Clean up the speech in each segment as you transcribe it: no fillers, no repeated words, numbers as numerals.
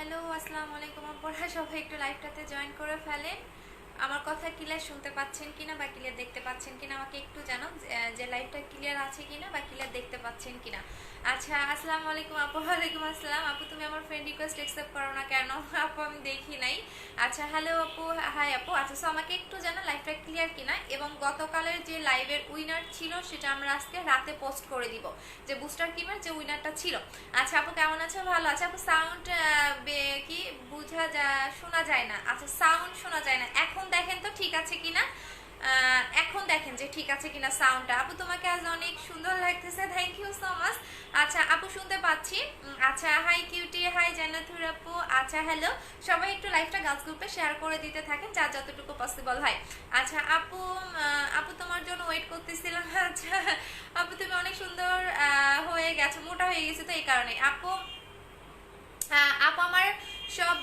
Hello, আসসালামু আলাইকুম আপুরা, সবাই একটু লাইভটাতে জয়েন করে ফেলেন। আমার কথা ক্লিয়ার শুনতে পাচ্ছেন কিনা বা ক্লিয়ার দেখতে পাচ্ছেন কিনা আমাকে একটু জানান যে লাইভটা ক্লিয়ার আছে কিনা বা ক্লিয়ার দেখতে পাচ্ছেন কিনা। আচ্ছা, আসসালামু আলাইকুম আপু। ওয়ালাইকুম আসসালাম আপু, তুমি আমার ফ্রেন্ড রিকোয়েস্ট অ্যাকসেপ্ট করো না কেন আপু? আমি দেখি নাই। আচ্ছা, হ্যালো আপু, হাই আপু। আচ্ছা, সো আমাকে একটু জানান লাইভটা ক্লিয়ার কিনা, এবং গতকালের যে লাইভের উইনার ছিল সেটা আমরা আজকে রাতে পোস্ট করে দিব, যে বুস্টার কিমের যে উইনারটা ছিল। আচ্ছা আপু, কেমন আছো? ভালো আছে আপু। সাউন্ড কি শোনা যায় না? আচ্ছা, সাউন্ড শোনা যায় না। এখন দেখেন তো ঠিক আছে কিনা, এখন দেখেন যে ঠিক আছে কিনা সাউন্ডটা। আপু, তোমাকে আজ অনেক সুন্দর লাগতেছে, থ্যাংক ইউ সো মাচ। আচ্ছা আপু, শুনতে পাচ্ছি। আচ্ছা, হাই কিউটি, হাই জান্নাতুর আপু। আচ্ছা, হ্যালো সবাই, একটু লাইভটা গার্লস গ্রুপে শেয়ার করে দিতে থাকেন যার যতটুকু পসিবল হয়। আচ্ছা আপু, আপু তোমার জন্য ওয়েট করতেছিলাম। আচ্ছা আপু, তুমি অনেক সুন্দর হয়ে গেছো, মোটা হয়ে গেছে তো এই কারণে। আপু, আপু আমার সব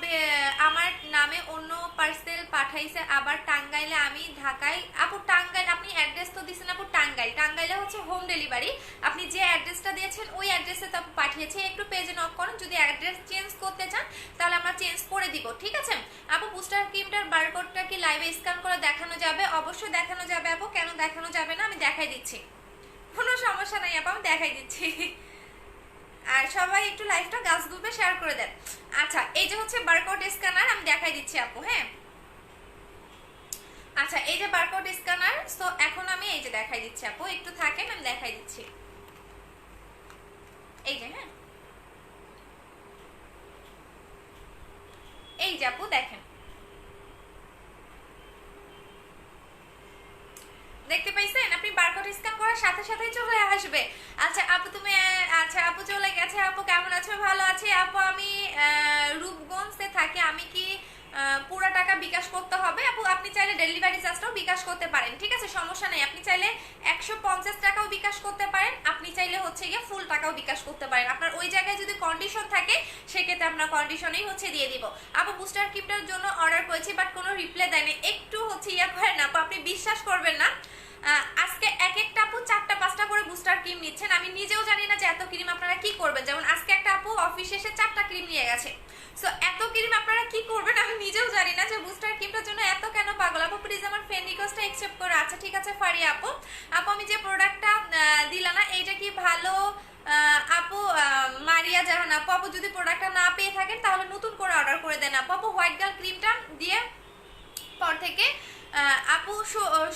আমার নামে অন্য পার্সেল পাঠাইছে, আবার টাঙ্গাইলে, আমি ঢাকায়। আপু টাঙ্গাইল, আপনি অ্যাড্রেস তো দিয়েছেন আপু টাঙ্গাইলে হচ্ছে হোম ডেলিভারি। আপনি যে অ্যাড্রেসটা দিয়েছেন ওই অ্যাড্রেসে তো আপু পাঠিয়েছে। একটু পেজে নক করুন, যদি অ্যাড্রেস চেঞ্জ করতে চান তাহলে আমরা চেঞ্জ করে দিব, ঠিক আছে আপু। বুস্টার ক্রিমটার বারকোডটা কি লাইভে স্ক্যান করে দেখানো যাবে? অবশ্যই দেখানো যাবে আপু, কেন দেখানো যাবে না? আমি দেখাই দিচ্ছি, কোনো সমস্যা নাই আপু, আমি দেখাই দিচ্ছি। আর সবাই একটু লাইভটা গার্লস গ্রুপে শেয়ার করে দেন। আচ্ছা, এই যে হচ্ছে বারকোড স্ক্যানার, আমি দেখাই দিচ্ছি আপু, হ্যাঁ। আচ্ছা, এই যে বারকোড স্ক্যানার, সো এখন আমি এই যে দেখাই দিচ্ছি আপু, একটু থাকেন, আমি দেখাই দিচ্ছি। এই যে, হ্যাঁ, এই যে আপু দেখেন, দেখতে পাইছেন? আপনি বারকোড স্ক্যান করার সাথে সাথেই চলে আসবে। আচ্ছা আপু, তুমি আচ্ছা আপু চলে গেছে। আপু কেমন আছো? ভালো আছি আপু। আমি রূপগঞ্জে থাকি। আমি কি পুরো টাকা বিকাশ করতে হবে? আপু আপনি চাইলে ডেলিভারি চার্জটাও বিকাশ করতে পারেন, ঠিক আছে, সমস্যা নেই। আপনি চাইলে 150 টাকাও বিকাশ করতে পারেন, আপনি চাইলে হচ্ছে গিয়ে ফুল টাকাও বিকাশ করতে পারেন। আপনার ওই জায়গায় যদি কন্ডিশন থাকে সেক্ষেত্রে আপনার কন্ডিশনেই হচ্ছে দিয়ে দিব। আপু বুস্টার কিপটার জন্য অর্ডার করেছি, বাট কোনো রিপ্লাই দেয়নি। একটু হচ্ছে ইয়া করেন আপু, আপনি বিশ্বাস করবেন না, আজকে এক একটা আপু 4টা 5টা করে বুস্টার ক্রিম নিচ্ছেন। আমি নিজেও জানি না যে এত ক্রিম আপনারা কি করবেন। যেমন আজকে একটা আপু অফিস এসে 4টা ক্রিম নিয়ে গেছে। সো এত ক্রিম আপনারা কি করবেন আমি নিজেও জানি না, যে বুস্টার ক্রিমটার জন্য এত কেন পাগল। আপু প্লিজ আমার ফ্রেন্ড রিকোয়েস্টটা অ্যাকসেপ্ট করে। আচ্ছা ঠিক আছে ফারিয়া আপু। আপু আমি যে প্রোডাক্টটা দিলাম না, এইটা কি ভালো? আপু মারিয়া জাহান আপু, আপু যদি প্রোডাক্টটা না পেয়ে থাকেন তাহলে নতুন করে অর্ডার করে দেন আপু। আপু হোয়াইট গার্ল ক্রিমটা দিয়ে পর থেকে আপু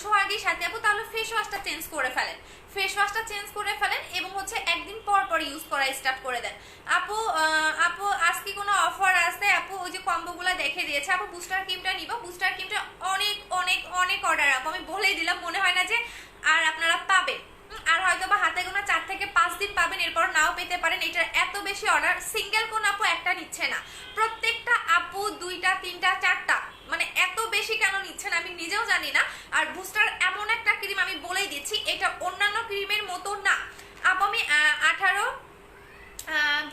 সোহাগীর সাথে আপু তাহলে ফেস ওয়াশটা চেঞ্জ করে ফেলেন, ফেস ওয়াশটা চেঞ্জ করে ফেলেন এবং হচ্ছে একদিন পর পর ইউজ করা স্টার্ট করে দেন আপু। আপু আজকে কোনো অফার আছে আপু? ওই যে কম্বোগুলো দেখে দিয়েছে আপু। বুস্টার ক্রিমটা নিব, বুস্টার ক্রিমটা অনেক অনেক অনেক অর্ডার আপু, আমি বলেই দিলাম, মনে হয় না যে আর আপনারা পাবেন। আর হয়তো বা হাতে গোনা 4 থেকে 5 দিন পাবেন, এরপর নাও পেতে পারেন। এটার এত বেশি অর্ডার, সিঙ্গেল কোন আপু একটা নিচ্ছে না, প্রত্যেকটা আপু 2টা 3টা 4টা, মানে এত বেশি কেন নিচ্ছেন আমি নিজেও জানি না। আর বুস্টার এমন একটা ক্রিম, আমি বলেই দিচ্ছি, এটা অন্যান্য ক্রিমের মতো না আপু। আমি 18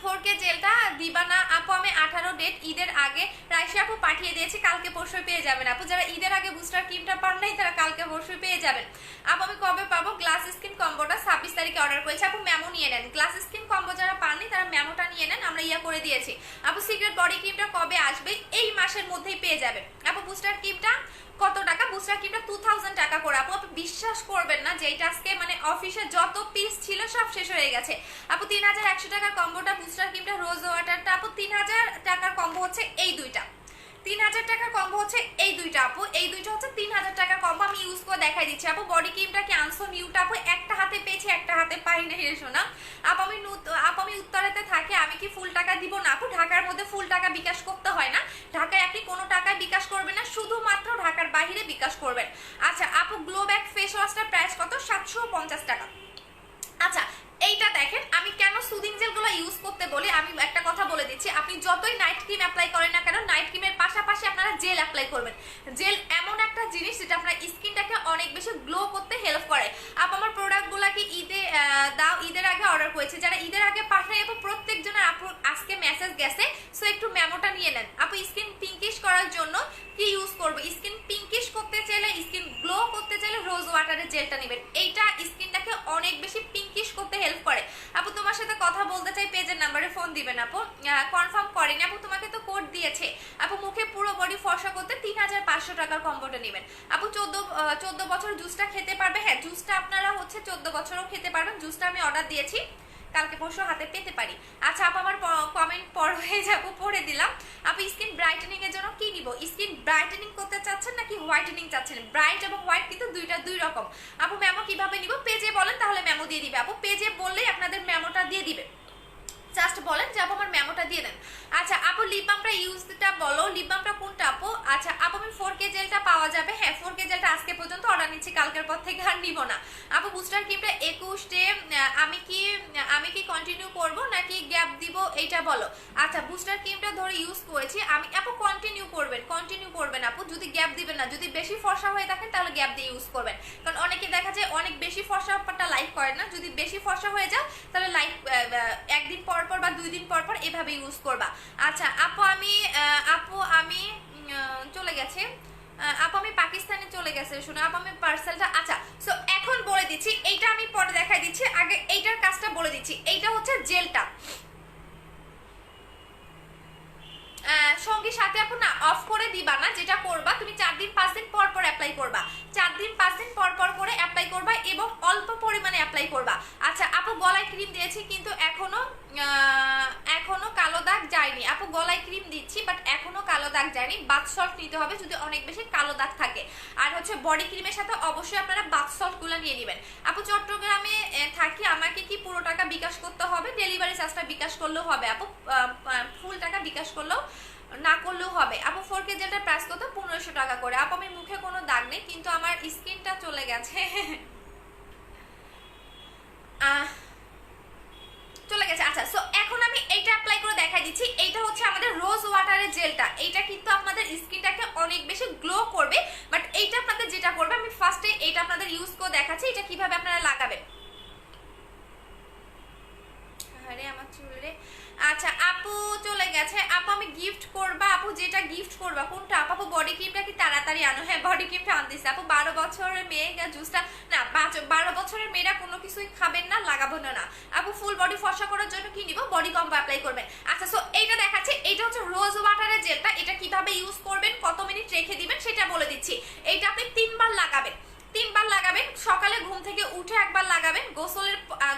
4K জেলটা দিবা না আপু? আমি 18 ডেট ঈদের আগে রাইসা আপু পাঠিয়ে দিয়েছি, কালকে পরশু পেয়ে যাবেন আপু। যারা ঈদের আগে বুস্টার ক্রিমটা পান নাই তারা কালকে পরশু পেয়ে যাবেন আপু। আমি কবে পাবো? গ্লাস স্কিন কম্বোটা 26 তারিখে অর্ডার করেছি আপু, মেমো নিয়ে নেন। গ্লাস স্কিন কম্বো যারা পাননি তারা মেমোটা নিয়ে নেন, আমরা ইয়া করে দিয়েছি আপু। সিক্রেট বডি ক্রিমটা কবে আসবে? এই মাসের মধ্যেই পেয়ে যাবেন আপু। বুস্টার ক্রিমটা কত টাকা? বুস্টার ক্রিমটা 2000 টাকা করে আপু। আপু বিশ্বাস করবেন না যে এটা আজকে মানে অফিসে যত পিস ছিল সব শেষ হয়ে গেছে আপু। 3100 টাকার কম্বোটা বুস্টার ক্রিমটা, রোজ ওয়াটারটা আপু 3000 টাকার কম্বো হচ্ছে এই দুইটা। 3000 টাকার কম্বো হচ্ছে এই দুইটা আপু, এই দুইটা হচ্ছে 3000 টাকার কম্বো। আমি ইউজ করে দেখাই দিচ্ছি আপু। বডি ক্রিমটা কি আনসো নিউটা আপু? একটা হাতে পেয়েছি, একটা হাতে পাই না রে শোনা আপু। আমি উত্তরাতে থাকি, আমি কি ফুল টাকা দিব না আপু? ঢাকার মধ্যে ফুল টাকা বিকাশ করতে হয় না, ঢাকায় আপনি কোনো টাকায় বিকাশ করবেন না, শুধুমাত্র ঢাকার বাইরে বিকাশ করবেন। আচ্ছা আপু, গ্লো ব্যাক ফেস ওয়াশটার প্রাইস কত? 750 টাকা। আচ্ছা এইটা দেখেন, আমি কেন সুদিং জেলগুলো ইউজ করতে বলি, আমি একটা কথা বলে দিচ্ছি। আপনি যতই নাইট ক্রিম অ্যাপ্লাই করেন না কেন, নাইট ক্রিমের পাশাপাশি আপনারা জেল অ্যাপ্লাই করবেন। জেল এমন একটা জিনিস যেটা আপনার স্কিনটাকে অনেক বেশি গ্লো করতে হেল্প করে আপ। আমার প্রোডাক্টগুলোকে ঈদে দাও, ঈদের আগে অর্ডার করেছি, যারা ঈদের আগে পাঠাই আপু প্রত্যেকজনের আপু আজকে মেসেজ গেছে। সো একটু মেমোটা নিয়ে নেন আপু। স্কিন পিঙ্কিশ করার জন্য কি ইউজ করবো? স্কিন পিঙ্কিশ করতে চাইলে, স্কিন গ্লো করতে চাইলে রোজ ওয়াটারের জেলটা নেবেন, এইটা স্কিনটাকে অনেক বেশি পিঙ্কিশ করতে হেল্প করে আপু। তোমার সাথে কথা বলতে চাই পেজের নাম্বারে ফোন দিবেন আপু। কনফার্ম করেন আপু, তোমাকে তো কোড দিয়েছে আপু। মুখে পুরো বডি ফর্সা করতে 3500 টাকার কম্বোটা নেবেন আপু। 14 বছর জুসটা খেতে পারবে। হ্যাঁ, জুসটা আপনারা হচ্ছে 14 বছরও খেতে পারবেন। জুসটা আমি অর্ডার দিয়েছি, কালকে পরশু হাতে পেতে পারি। আচ্ছা আপু, আমার কমেন্ট হয়ে যাবো, পড়ে দিলাম আপু। স্কিন ব্রাইটেনিং এর জন্য কি নিব? স্কিন ব্রাইটেনিং করতে চাচ্ছেন নাকি হোয়াইটেনিং চাচ্ছেন? ব্রাইট এবং হোয়াইট কিন্তু দুই রকম আপু। মেমো কিভাবে নিব? পেজে বলেন, তাহলে মেমো দিয়ে দিবে আপু। পেজে বললেই আপনাদের মেমোটা দিয়ে দিবে। জাস্ট বলেন যে আপু আমার মেমোটা দিয়ে দেন। আচ্ছা আপু, লিপ বামটা ইউজটা বলো, লিপ বামটা কোনটা আপু? আচ্ছা আপু, আমি 4K জেলটা পাওয়া যাবে? হ্যাঁ, 4K জেলটা আজকে পর্যন্ত অর্ডার নিচ্ছি, কালকের পর থেকে আর নিব না আপু। বুস্টার ক্রিমটা 21 ডে আমি কি কন্টিনিউ করব নাকি গ্যাপ দিব, এইটা বলো। আচ্ছা, বুস্টার ক্রিমটা ধরে ইউজ করেছি আমি আপু। কন্টিনিউ করবেন আপু, যদি গ্যাপ দিবেন না। যদি বেশি ফর্সা হয়ে থাকেন তাহলে গ্যাপ দিয়ে ইউজ করবেন, কারণ অনেকে দেখা যায় অনেক বেশি ফর্সাটা লাইক করে না। যদি বেশি ফর্সা হয়ে যায় তাহলে লাইক একদিন পর পর বা 2 দিন পর পর এভাবে ইউজ করবা। আচ্ছা আপু, আমি চলে গেছে আপু, আমি পাকিস্তানে চলে গেছে শুনে আপু, আমি পার্সেলটা। আচ্ছা, সো এখন বলে দিচ্ছি, এইটা আমি পরে দেখাই দিচ্ছি, আগে এইটার কাজটা বলে দিচ্ছি। এইটা হচ্ছে জেলটা, সঙ্গে সাথে আপু না অফ করে দিবা না। যেটা করবা তুমি 4 দিন 5 দিন পর পর অ্যাপ্লাই করবা, 4 দিন 5 দিন পর পর করে অ্যাপ্লাই করবা এবং অল্প পরিমাণে অ্যাপ্লাই করবা। আচ্ছা আপু, গলায় ক্রিম দিয়েছি কিন্তু এখনো কালো দাগ যায়নি আপু। গলায় ক্রিম দিচ্ছি বাট এখনো কালো দাগ যায়নি। বাথ সল্ট নিতে হবে যদি অনেক বেশি কালো দাগ থাকে। আর হচ্ছে বডি ক্রিমের সাথে অবশ্যই আপনারা বাথ সল্ট গুলো নিয়ে নেবেন আপু। চট্টগ্রামে থাকি, আমাকে কি পুরো টাকা বিকাশ করতে হবে? ডেলিভারি চার্জটা বিকাশ করলেও হবে আপু, ফুল টাকা বিকাশ করলেও না করলেও হবে আপু। 4K জেলটার প্রাইস কত? 1500 টাকা করে আপু। আমি মুখে কোনো দাগ নেই কিন্তু আমার স্কিনটা চলে গেছে চলে গেছে। আচ্ছা, সো এখন আমি এইটা অ্যাপ্লাই করে দেখাই দিচ্ছি। এইটা হচ্ছে আমাদের রোজ ওয়াটারের জেলটা। এইটা কিন্তু আপনাদের স্কিনটাকে অনেক বেশি গ্লো করবে। বাট এইটা আপনাদের যেটা করবে, আমি ফার্স্টে এইটা আপনাদের ইউজ করে দেখাচ্ছি এটা কিভাবে আপনারা লাগাবেন। আরে আমার চুলে। আচ্ছা আপু, চলে গেছে আপু। আমি গিফট করবা আপু? যেটা গিফট করবা কোনটা আপু? বডি ক্রিমটা কি তাড়াতাড়ি আনো? হ্যাঁ, বডি ক্রিমটা আনতেছি আপু। 12 বছরের মেয়ে জুসটা না, 12 বছরের মেয়েরা কোনো কিছুই খাবেন না, লাগাবো না আপু। ফুল বডি ফর্সা করার জন্য কি নিব? বডি কম্বো অ্যাপ্লাই করবেন। আচ্ছা, সো এইটা দেখাচ্ছে, এইটা হচ্ছে রোজ ওয়াটারের জেলটা। এটা কিভাবে ইউজ করবেন, কত মিনিট রেখে দিবেন সেটা বলে দিচ্ছি। এইটা আপনি 3 বার লাগাবেন। 3 বার লাগাবেন। সকালে ঘুম থেকে উঠে একবার লাগাবেন,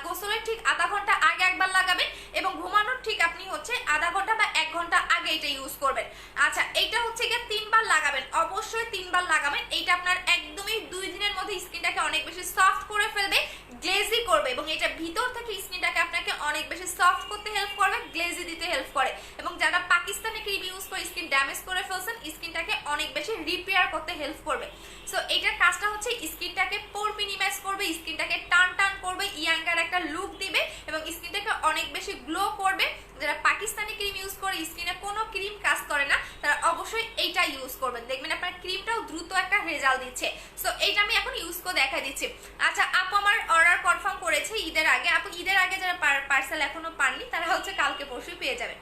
গোসলের ঠিক আধা ঘন্টা আগে একবার লাগাবেন এবং ঘুমানোর ঠিক আপনি হচ্ছে আধা ঘন্টা বা 1 ঘন্টা আগে এটা ইউজ করবেন। আচ্ছা, এইটা হচ্ছে গিয়ে 3 বার লাগাবেন, অবশ্যই 3 বার লাগাবেন। এইটা আপনার একদমই 2 দিনের মধ্যে স্কিনটাকে অনেক বেশি সফট করে ফেলবে, গ্লেজি করবে এবং এটা ভিতর থেকে স্কিনটাকে আপনাকে অনেক বেশি সফট করতে হেল্প করবে, গ্লেজি দিতে হেল্প করে। এবং যারা পাকিস্তানি ক্রিম ইউজ করে স্কিন ড্যামেজ করে ফেলছেন, স্কিনটাকে অনেক বেশি রিপেয়ার করতে হেল্প করবে। সো এইটার কাজটা হচ্ছে স্কিনটাকে পোর মিনিমাইজ করবে, স্কিনটাকে টান করবে, ইয়াঙ্গার একটা লুক দিবে এবং স্কিনটাকে অনেক বেশি গ্লো করবে। যারা পাকিস্তানি ক্রিম ইউজ করে স্কিনে কোনো ক্রিম কাজ করে না, তারা অবশ্যই এইটা ইউজ করবেন, দেখবেন আপনার ক্রিমটাও দ্রুত একটা রেজাল্ট দিচ্ছে। সো এইটা আমি এখন ইউজ করে দেখা দিচ্ছি। আচ্ছা আপু, আমার অর্ডার কনফার্ম করেছে ঈদের আগে আপু। ঈদের আগে যারা পার্সেল এখনো পাননি তারা হচ্ছে কালকে পরশুই পেয়ে যাবেন।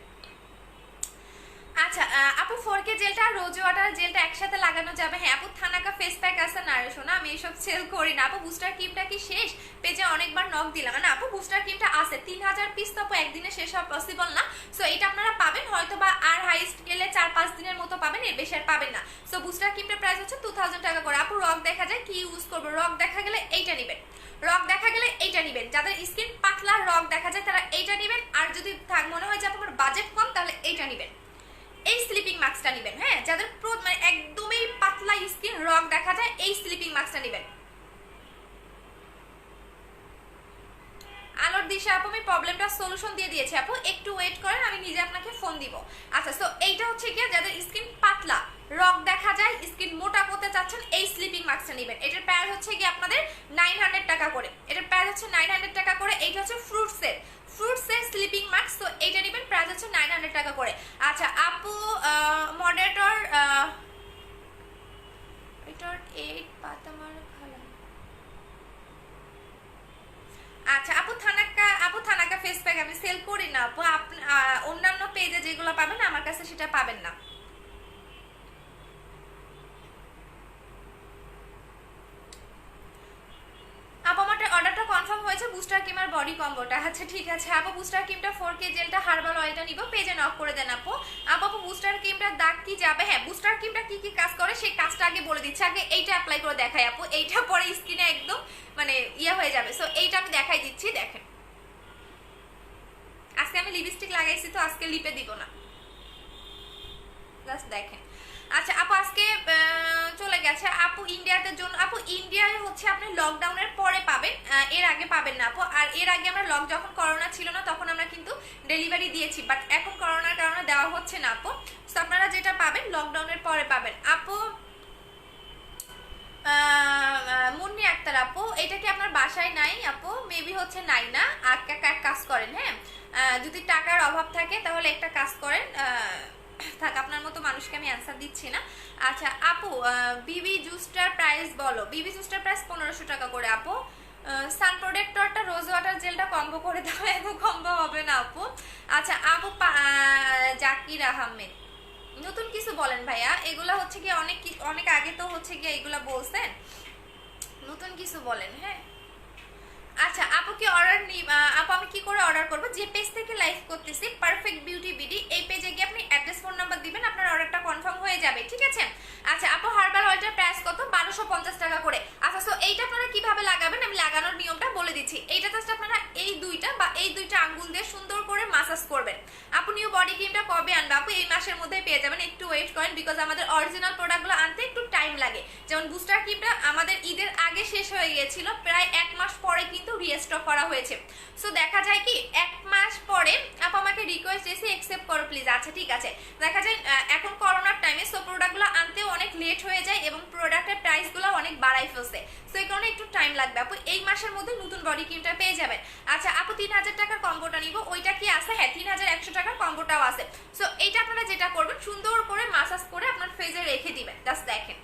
আচ্ছা আপু, 4K জেলটা আর রোজ ওয়াটার জেলটা একসাথে লাগানো যাবে? হ্যাঁ আপু। থানাকা ফেস প্যাক আছে না? রে শোনা, আমি এসব সেল করি না আপু। বুস্টার ক্রিমটা কি শেষ? পেজে অনেকবার নক দিলাম না আপু। বুস্টার ক্রিমটা আছে 3000 পিস, তো আপু একদিনে শেষ হওয়া পসিবল না। সো এটা আপনারা পাবেন হয়তো বা আর হাইস্ট গেলে 4-5 দিনের মতো পাবেন, এর বেশি আর পাবেন না। সো বুস্টার ক্রিমটার প্রাইস হচ্ছে 2000 টাকা করে আপু। রক দেখা যায়, কি ইউজ করবো? রক দেখা গেলে এইটা নেবেন, রক দেখা গেলে এইটা নেবেন। যাদের স্কিন পাতলা রক দেখা যায় তারা এইটা নেবেন। আর যদি মনে হয় যে আপনার বাজেট কম তাহলে এইটা নেবেন, এই স্লিপিং মাস্কটা নেবেন। হ্যাঁ, যাদের মানে একদমই পাতলা স্কিন রক দেখা যায়, এই স্লিপিং মাস্কটা নেবেন। আলোর দিশা আপু, আমি প্রবলেমটা সলিউশন দিয়ে দিয়েছি আপু, একটু ওয়েট করেন, আমি নিজে আপনাকে ফোন দিব। আচ্ছা, সো এইটা হচ্ছে কি, যাদের স্কিন পাতলা রক দেখা যায়, স্কিন মোটা করতে চাচ্ছেন, এই স্লিপিং মাস্কটা নেবেন। এটার প্রাইস হচ্ছে কি আপনাদের 900 টাকা করে। এটার প্রাইস হচ্ছে 900 টাকা করে। এইটা হচ্ছে ফ্রুটসের স্লিপিং মাস্ক, তো এইটা নেবেন, প্রাইস হচ্ছে 900 টাকা করে। আচ্ছা আপু, মডারেটর এটার 8 পাতা মারা ভালো। আচ্ছা আপু, থানাকা ফেস প্যাক আমি সেল করি না আপু। অন্যান্য পেজে যেগুলো পাবেন আমার কাছে সেটা পাবেন না। আপু, আমার অর্ডারটা কনফার্ম হয়েছে। হয়েছে বুস্টার ক্রিম আর বডি কম্বোটা। আচ্ছা ঠিক আছে আপু, বুস্টার ক্রিমটা 4K জেলটা হার্বাল অয়েলটা নিব, পেজে নক করে দেন আপু। আপু বুস্টার ক্রিমটার দাগ কি যাবে? হ্যাঁ, বুস্টার ক্রিমটা কি কি কাজ করে সেই কাজটা আগে বলে দিচ্ছি। আগে এইটা অ্যাপ্লাই করে দেখাই আপু, এইটা পরে স্কিনে একদম মানে ইয়ে হয়ে যাবে। সো এইটা আমি দেখাই দিচ্ছি, দেখেন। আজকে আমি লিপস্টিক লাগাইছি তো আজকে লিপে দিব না, জাস্ট দেখেন। আচ্ছা আপু আজকে চলে গেছে আপু ইন্ডিয়াতে জন্য। আপু ইন্ডিয়ায় হচ্ছে আপনি লকডাউনের পরে পাবেন, এর আগে পাবেন না আপু। আর এর আগে আমরা যখন করোনা ছিল না তখন আমরা কিন্তু ডেলিভারি দিয়েছি, বাট এখন করোনার কারণে দেওয়া হচ্ছে না আপু। তো আপনারা যেটা পাবেন লকডাউনের পরে পাবেন আপু। মুন্নি আক্তার আপু, এটা কি আপনার বাসায় নাই আপু? মেবি হচ্ছে নাই না, এক কাজ করেন, হ্যাঁ যদি টাকার অভাব থাকে তাহলে একটা কাজ করেন, থাক আপনার মতো মানুষকে আমি অ্যান্সার দিচ্ছি না। আচ্ছা আপু বিবি জুসটার প্রাইস বলো। বিবি জুসটার প্রাইস 1500 টাকা করে আপু। সান প্রোটেক্টরটা রোজ ওয়াটার জেলটা কম্বো করে দাও, এত কম্বো হবে না আপু। আচ্ছা আপু জাকির আহমেদ, নতুন কিছু বলেন ভাইয়া, এগুলা হচ্ছে কি অনেক আগে তো হচ্ছে কি এগুলা বলছেন, নতুন কিছু বলেন। হ্যাঁ আচ্ছা আপু কি অর্ডার আপু আমি কি করে অর্ডার করব? যে পেজ থেকে লাইভ করতেছি পারফেক্ট বিউটি বিডি, এই পেজে গিয়ে আপনি অ্যাড্রেস ফোন নাম্বার দিবেন, আপনার অর্ডারটা কনফার্ম হয়ে যাবে, ঠিক আছে। আচ্ছা আপু হার্বাল অয়েলটার প্রাইস কত? 1250 টাকা করে। আচ্ছা সো এইটা আপনারা কিভাবে লাগাবেন আমি লাগানোর নিয়মটা বলে দিচ্ছি। এইটা জাস্ট আপনারা এই দুইটা আঙ্গুল দিয়ে সুন্দর করে মাসাজ করবেন। আপু নিউ বডি ক্রিমটা কবে আনবে? আপু এই মাসের মধ্যে পেয়ে যাবেন, একটু ওয়েট করেন, বিকজ আমাদের অরিজিনাল প্রোডাক্টগুলো আনতে একটু টাইম লাগে। যেমন বুস্টার ক্রিমটা আমাদের ঈদের আগে শেষ হয়ে গিয়েছিল, প্রায় 1 মাস পরে কিন্তু রিস্টক করা হয়েছে। সো দেখা যায় কি 1 মাস পরে আপু আমাকে রিকোয়েস্ট এসে অ্যাকসেপ্ট করো প্লিজ। আচ্ছা ঠিক আছে, দেখা যায় এখন করোনার টাইমে সো প্রোডাক্টগুলো আনতেও অনেক লেট হয়ে যায় এবং প্রোডাক্টের প্রাইসগুলো অনেক বাড়াই ফেলছে, সো এই কারণে একটু টাইম লাগবে আপু। এই মাসের মধ্যে নতুন বডি ক্রিমটা পেয়ে যাবেন। আচ্ছা আপু 3000 টাকার কম্বোটা নিব, ওইটা কি আছে? হ্যাঁ 3100 টাকার কম্বোটাও আছে। সো এইটা আপনারা যেটা করবেন সুন্দর করে মাসাজ করে আপনার ফেজে রেখে দিবেন, জাস্ট দেখেন।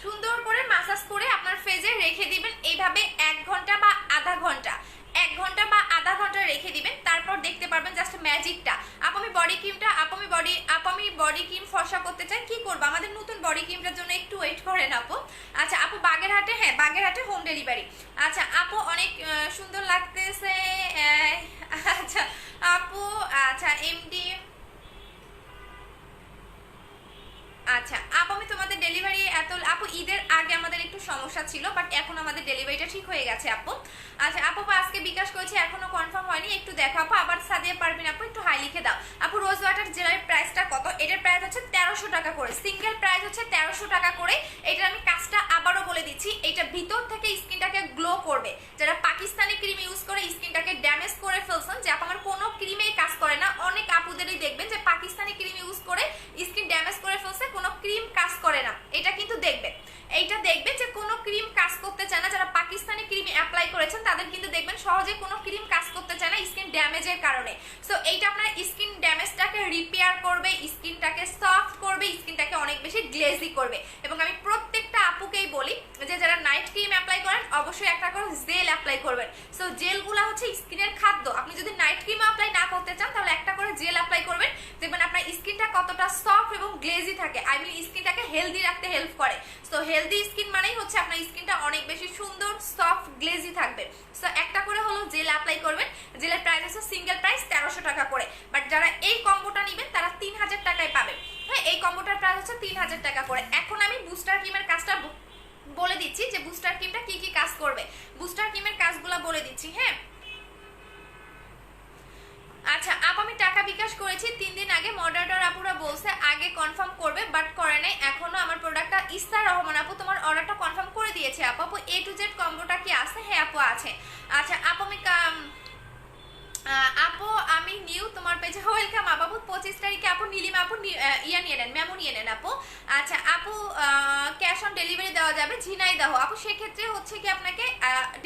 সুন্দর করে মাসাজ করে আপনার ফেজে রেখে দিবেন এইভাবে 1 ঘন্টা বা আধা ঘন্টা, 1 ঘন্টা বা আধা ঘন্টা রেখে দিবেন। তারপর দেখতে পারবেন জাস্ট ম্যাজিকটা। আপু আমি বডি ক্রিম ফর্সা করতে চাই, কি করবো? আমাদের নতুন বডি ক্রিমটার জন্য একটু ওয়েট করেন আপু। আচ্ছা আপু বাগেরহাটে, হ্যাঁ বাগেরহাটে হোম ডেলিভারি। আচ্ছা আপু অনেক সুন্দর লাগতেছে। আচ্ছা আপু, আচ্ছা এমডি, আচ্ছা আপু আমি তোমাদের ডেলিভারি আপু ঈদের আগে আমাদের একটু সমস্যা ছিল, বাট এখন আমাদের ডেলিভারিটা ঠিক হয়ে গেছে আপু। আচ্ছা আপু আজকে বিকাশ করেছি এখনো কনফার্ম হয়নি, একটু দেখো আপু। আবার সাদিয়া পারবেন আপু একটু হাই লিখে দাও। আপু রোজ ওয়াটার জেলের প্রাইসটা কত? এটার প্রাইস হচ্ছে 1300 টাকা করে, সিঙ্গেল প্রাইস হচ্ছে 1300 টাকা করে। এটার আমি কাজটা আবারও বলে দিচ্ছি, এটা ভিতর থেকে স্কিনটাকে গ্লো করবে। যারা পাকিস্তানি ক্রিম ইউজ করে স্কিনটাকে ড্যামেজ করে ফেলছেন, যে আমার কোনো ক্রিমেই কাজ করে না, অনেক আপুদেরই দেখবেন যে পাকিস্তানি ক্রিম ইউজ করে স্কিন ড্যামেজ করে ফেলছে, কোনো ক্রিম কাজ করে না, এটা কিন্তু দেখবেন। এইটা দেখবেন যে কোনো ক্রিম কাজ করতে চায় না, যারা পাকিস্তানি ক্রিম অ্যাপ্লাই করেছেন তাদের কিন্তু দেখবেন সহজে কোনো ক্রিম কাজ করতে চায় না স্কিন ড্যামেজের কারণে। সো এইটা আপনার স্কিন ড্যামেজটাকে রিপেয়ার করবে, স্কিনটাকে সফট করবে, স্কিনটাকে অনেক বেশি গ্লেজি করবে। এবং আমি প্রত্যেকটা আপুকেই বলি যে যারা নাইট ক্রিম অ্যাপ্লাই করেন অবশ্যই একটা করে জেল অ্যাপ্লাই করবেন। সো জেলগুলো হচ্ছে স্কিনের খাদ্য, আপনি যদি নাইট ক্রিম অ্যাপ্লাই না করতে চান তাহলে একটা করে জেল অ্যাপ্লাই করবেন, দেখবেন আপনার স্কিনটা কতটা সফট এবং গ্লেজি থাকে। আই মিন স্কিনটাকে হেলদি রাখতে হেল্প করে। সো হেলদি স্কিন মানেই হচ্ছে আপনার স্কিনটা অনেক বেশি সুন্দর সফট গ্লেজি থাকবে। সো একটা করে হলো জেল অ্যাপ্লাই করবেন। জেলের প্রাইস হচ্ছে সিঙ্গেল প্রাইস 1300 টাকা করে, বাট যারা এই কম্বোটা নেবেন তারা 3000 টাকায় পাবেন। হ্যাঁ এই কম্বোটার প্রাইস হচ্ছে 3000 টাকা করে। এখন আমি বুস্টার ক্রিমের কাজটা বলে দিচ্ছি যে বুস্টার ক্রিমটা কি কি কাজ করবে, বুস্টার ক্রিমের কাজগুলো বলে দিচ্ছি। হ্যাঁ আচ্ছা আপ আমি টাকা বিকাশ করেছি 3 দিন আগে, মডারেটর আপুরা বলছে আগে কনফার্ম করবে বাট করে নাই এখনো। আমার প্রোডাক্টটা ইস্তার রহমান আপু তোমার অর্ডারটা কনফার্ম করে দিয়েছে আপু। আপু A to Z কম্বোটা কি আছে? হ্যাঁ আপু আছে। আচ্ছা আপু আমি নিউ তোমার পেজে ওয়েলকাম আপু। 25 তারিখে আপু নীলিমা আপু ইয়া নিয়ে নেন, মেমো নিয়ে নেন আপু। আচ্ছা আপু ক্যাশ অন ডেলিভারি দেওয়া যাবে ঝিনাইদহ আপু, সেক্ষেত্রে হচ্ছে কি আপনাকে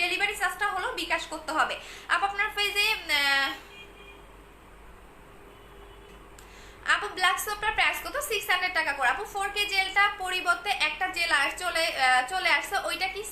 ডেলিভারি চার্জটা হলো বিকাশ করতে হবে আপু। আপনার পেজে আপু ব্ল্যাক সোপটার প্রাইস কত? 600 টাকা করে আপু। 4K জেলটা পরিবর্তে একটা জেল আর চলে আসছে, ওইটা কি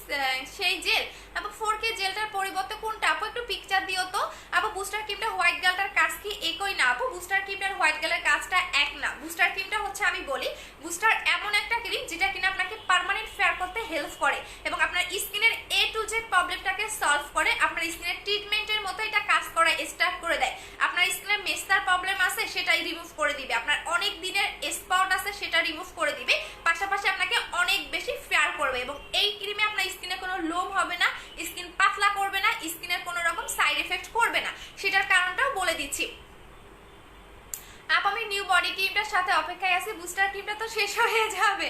সেই জেল? আপু 4K জেলটার পরিবর্তে কোনটা আপু? একটু পিকচার দিও তো আপু। বুস্টার ক্রিমটা হোয়াইট গালটার কাজ কি একই না আপু? বুস্টার ক্রিমটার হোয়াইট গালের কাজটা এক না। বুস্টার ক্রিমটা হচ্ছে আমি বলি বুস্টার এমন একটা ক্রিম যেটা কিনা আপনাকে পার্মানেন্ট ফেয়ার করতে হেল্প করে এবং আপনার স্কিনের A to Z প্রবলেমটাকে সলভ করে। আপনার স্কিনের ট্রিটমেন্টের মতো এটা কাজ করা স্টার্ট করে দেয়। আপনার স্কিনের মেস্তার প্রবলেম আছে সেটাই রিমুভ করে দিবে, আপনার অনেক দিনের স্পট আছে সেটা রিমুভ করে দিবে, পাশাপাশি আপনাকে অনেক বেশি ফেয়ার করবে এবং এই ক্রিমে আপনার স্কিনে কোনো লোম হবে না, স্কিন পাতলা করবে না, স্কিনের কোনো রকম সাইড এফেক্ট করবে না। সেটার কারণটাও বলে দিচ্ছি। আপু আমি নিউ বডি ক্রিমটার সাথে অপেক্ষায় আছি, বুস্টার ক্রিমটা তো শেষ হয়ে যাবে।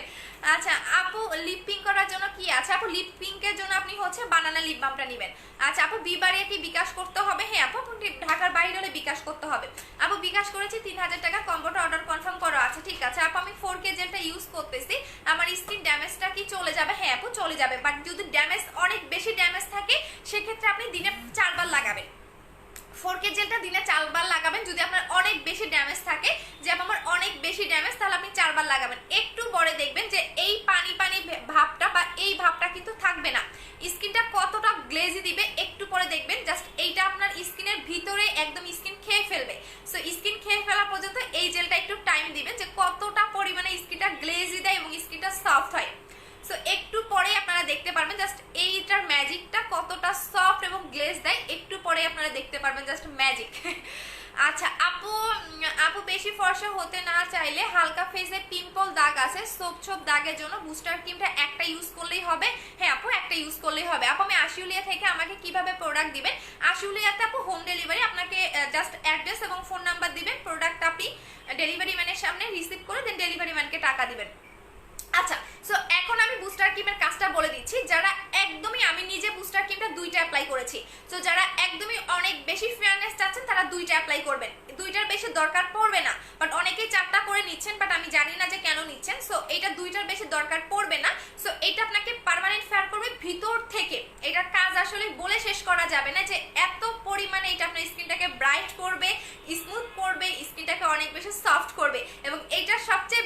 আচ্ছা আপু লিপ পিঙ্ক করার জন্য কি আছে? আপু লিপ পিঙ্কের জন্য আপনি হচ্ছে বানানা লিপ বামটা নেবেন। আচ্ছা আপু বিবারিয়া কি বিকাশ করতে হবে? হ্যাঁ আপু ঢাকার বাইরে হলে বিকাশ করতে হবে। আপু বিকাশ করেছি 3000 টাকা, কম্বোটা অর্ডার কনফার্ম করা আছে। ঠিক আছে আপু আমি 4K জেলটা ইউজ করতেছি, আমার স্কিন ড্যামেজটা কি চলে যাবে? হ্যাঁ আপু চলে যাবে, বাট যদি ড্যামেজ অনেক বেশি ড্যামেজ থাকে সেক্ষেত্রে আপনি দিনে 4 বার লাগাবেন। 4K জেলটা দিনে 4 বার লাগাবেন। যদি আপনার অনেক বেশি ড্যামেজ থাকে, যে আমার অনেক বেশি ড্যামেজ, তাহলে আপনি 4 বার লাগাবেন। একটু পরে দেখবেন যে এই পানি পানি ভাবটা বা এই ভাবটা কিন্তু থাকবে না, স্কিনটা কতটা গ্লেজি দিবে একটু পরে দেখবেন। জাস্ট এইটা আপনার স্কিনের ভিতরে একদম স্কিন খেয়ে ফেলবে। সো স্কিন খেয়ে ফেলা পর্যন্ত এই জেলটা একটু টাইম দিবেন যে কতটা পরিমাণে স্কিনটা গ্লেজি দেয় এবং স্কিনটা সফট হয়। সো একটু পরে আপনারা দেখতে পারবেন জাস্ট এইটার ম্যাজিকটা কতটা সফট এবং গ্লেজ দেয়, একটু পরে আপনারা দেখতে পারবেন জাস্ট ম্যাজিক। আচ্ছা আপু আপু বেশি ফর্সা হতে না চাইলে হালকা ফেসে পিম্পল দাগ আছে, ছোপ দাগের জন্য বুস্টার ক্রিমটা একটা ইউজ করলেই হবে। হ্যাঁ আপু একটা ইউজ করলেই হবে। আপু আমি আশুলিয়া থেকে, আমাকে কিভাবে প্রোডাক্ট দিবেন? আশুলিয়াতে আপু হোম ডেলিভারি, আপনাকে জাস্ট অ্যাড্রেস এবং ফোন নাম্বার দিবেন, প্রোডাক্ট আপনি ডেলিভারি ম্যানের সামনে রিসিভ করে দেন ডেলিভারি ম্যানকে টাকা দিবেন। আচ্ছা সো এখন আমি বুস্টার ক্রিমের কাজটা বলে দিচ্ছি। যারা একদমই, আমি নিজে বুস্টার ক্রিমটা 2টা অ্যাপ্লাই করেছি, সো যারা একদমই অনেক বেশি ফেয়ারনেস চাচ্ছেন তারা 2টা অ্যাপ্লাই করবেন, 2টার বেশি দরকার পড়বে না। বাট অনেকেই 4টা করে নিচ্ছেন, বাট আমি জানি না যে কেন নিচ্ছেন। সো এটা 2টার বেশি দরকার পড়বে না। সো এটা আপনাকে পার্মানেন্ট ফেয়ার করবে ভিতর থেকে। এটার কাজ আসলে বলে শেষ করা যাবে না যে এত পরিমাণে এটা আপনার স্কিনটাকে ব্রাইট করবে, স্মুথ করবে, স্কিনটাকে অনেক বেশি সফট করবে। এবং এইটার সবচেয়ে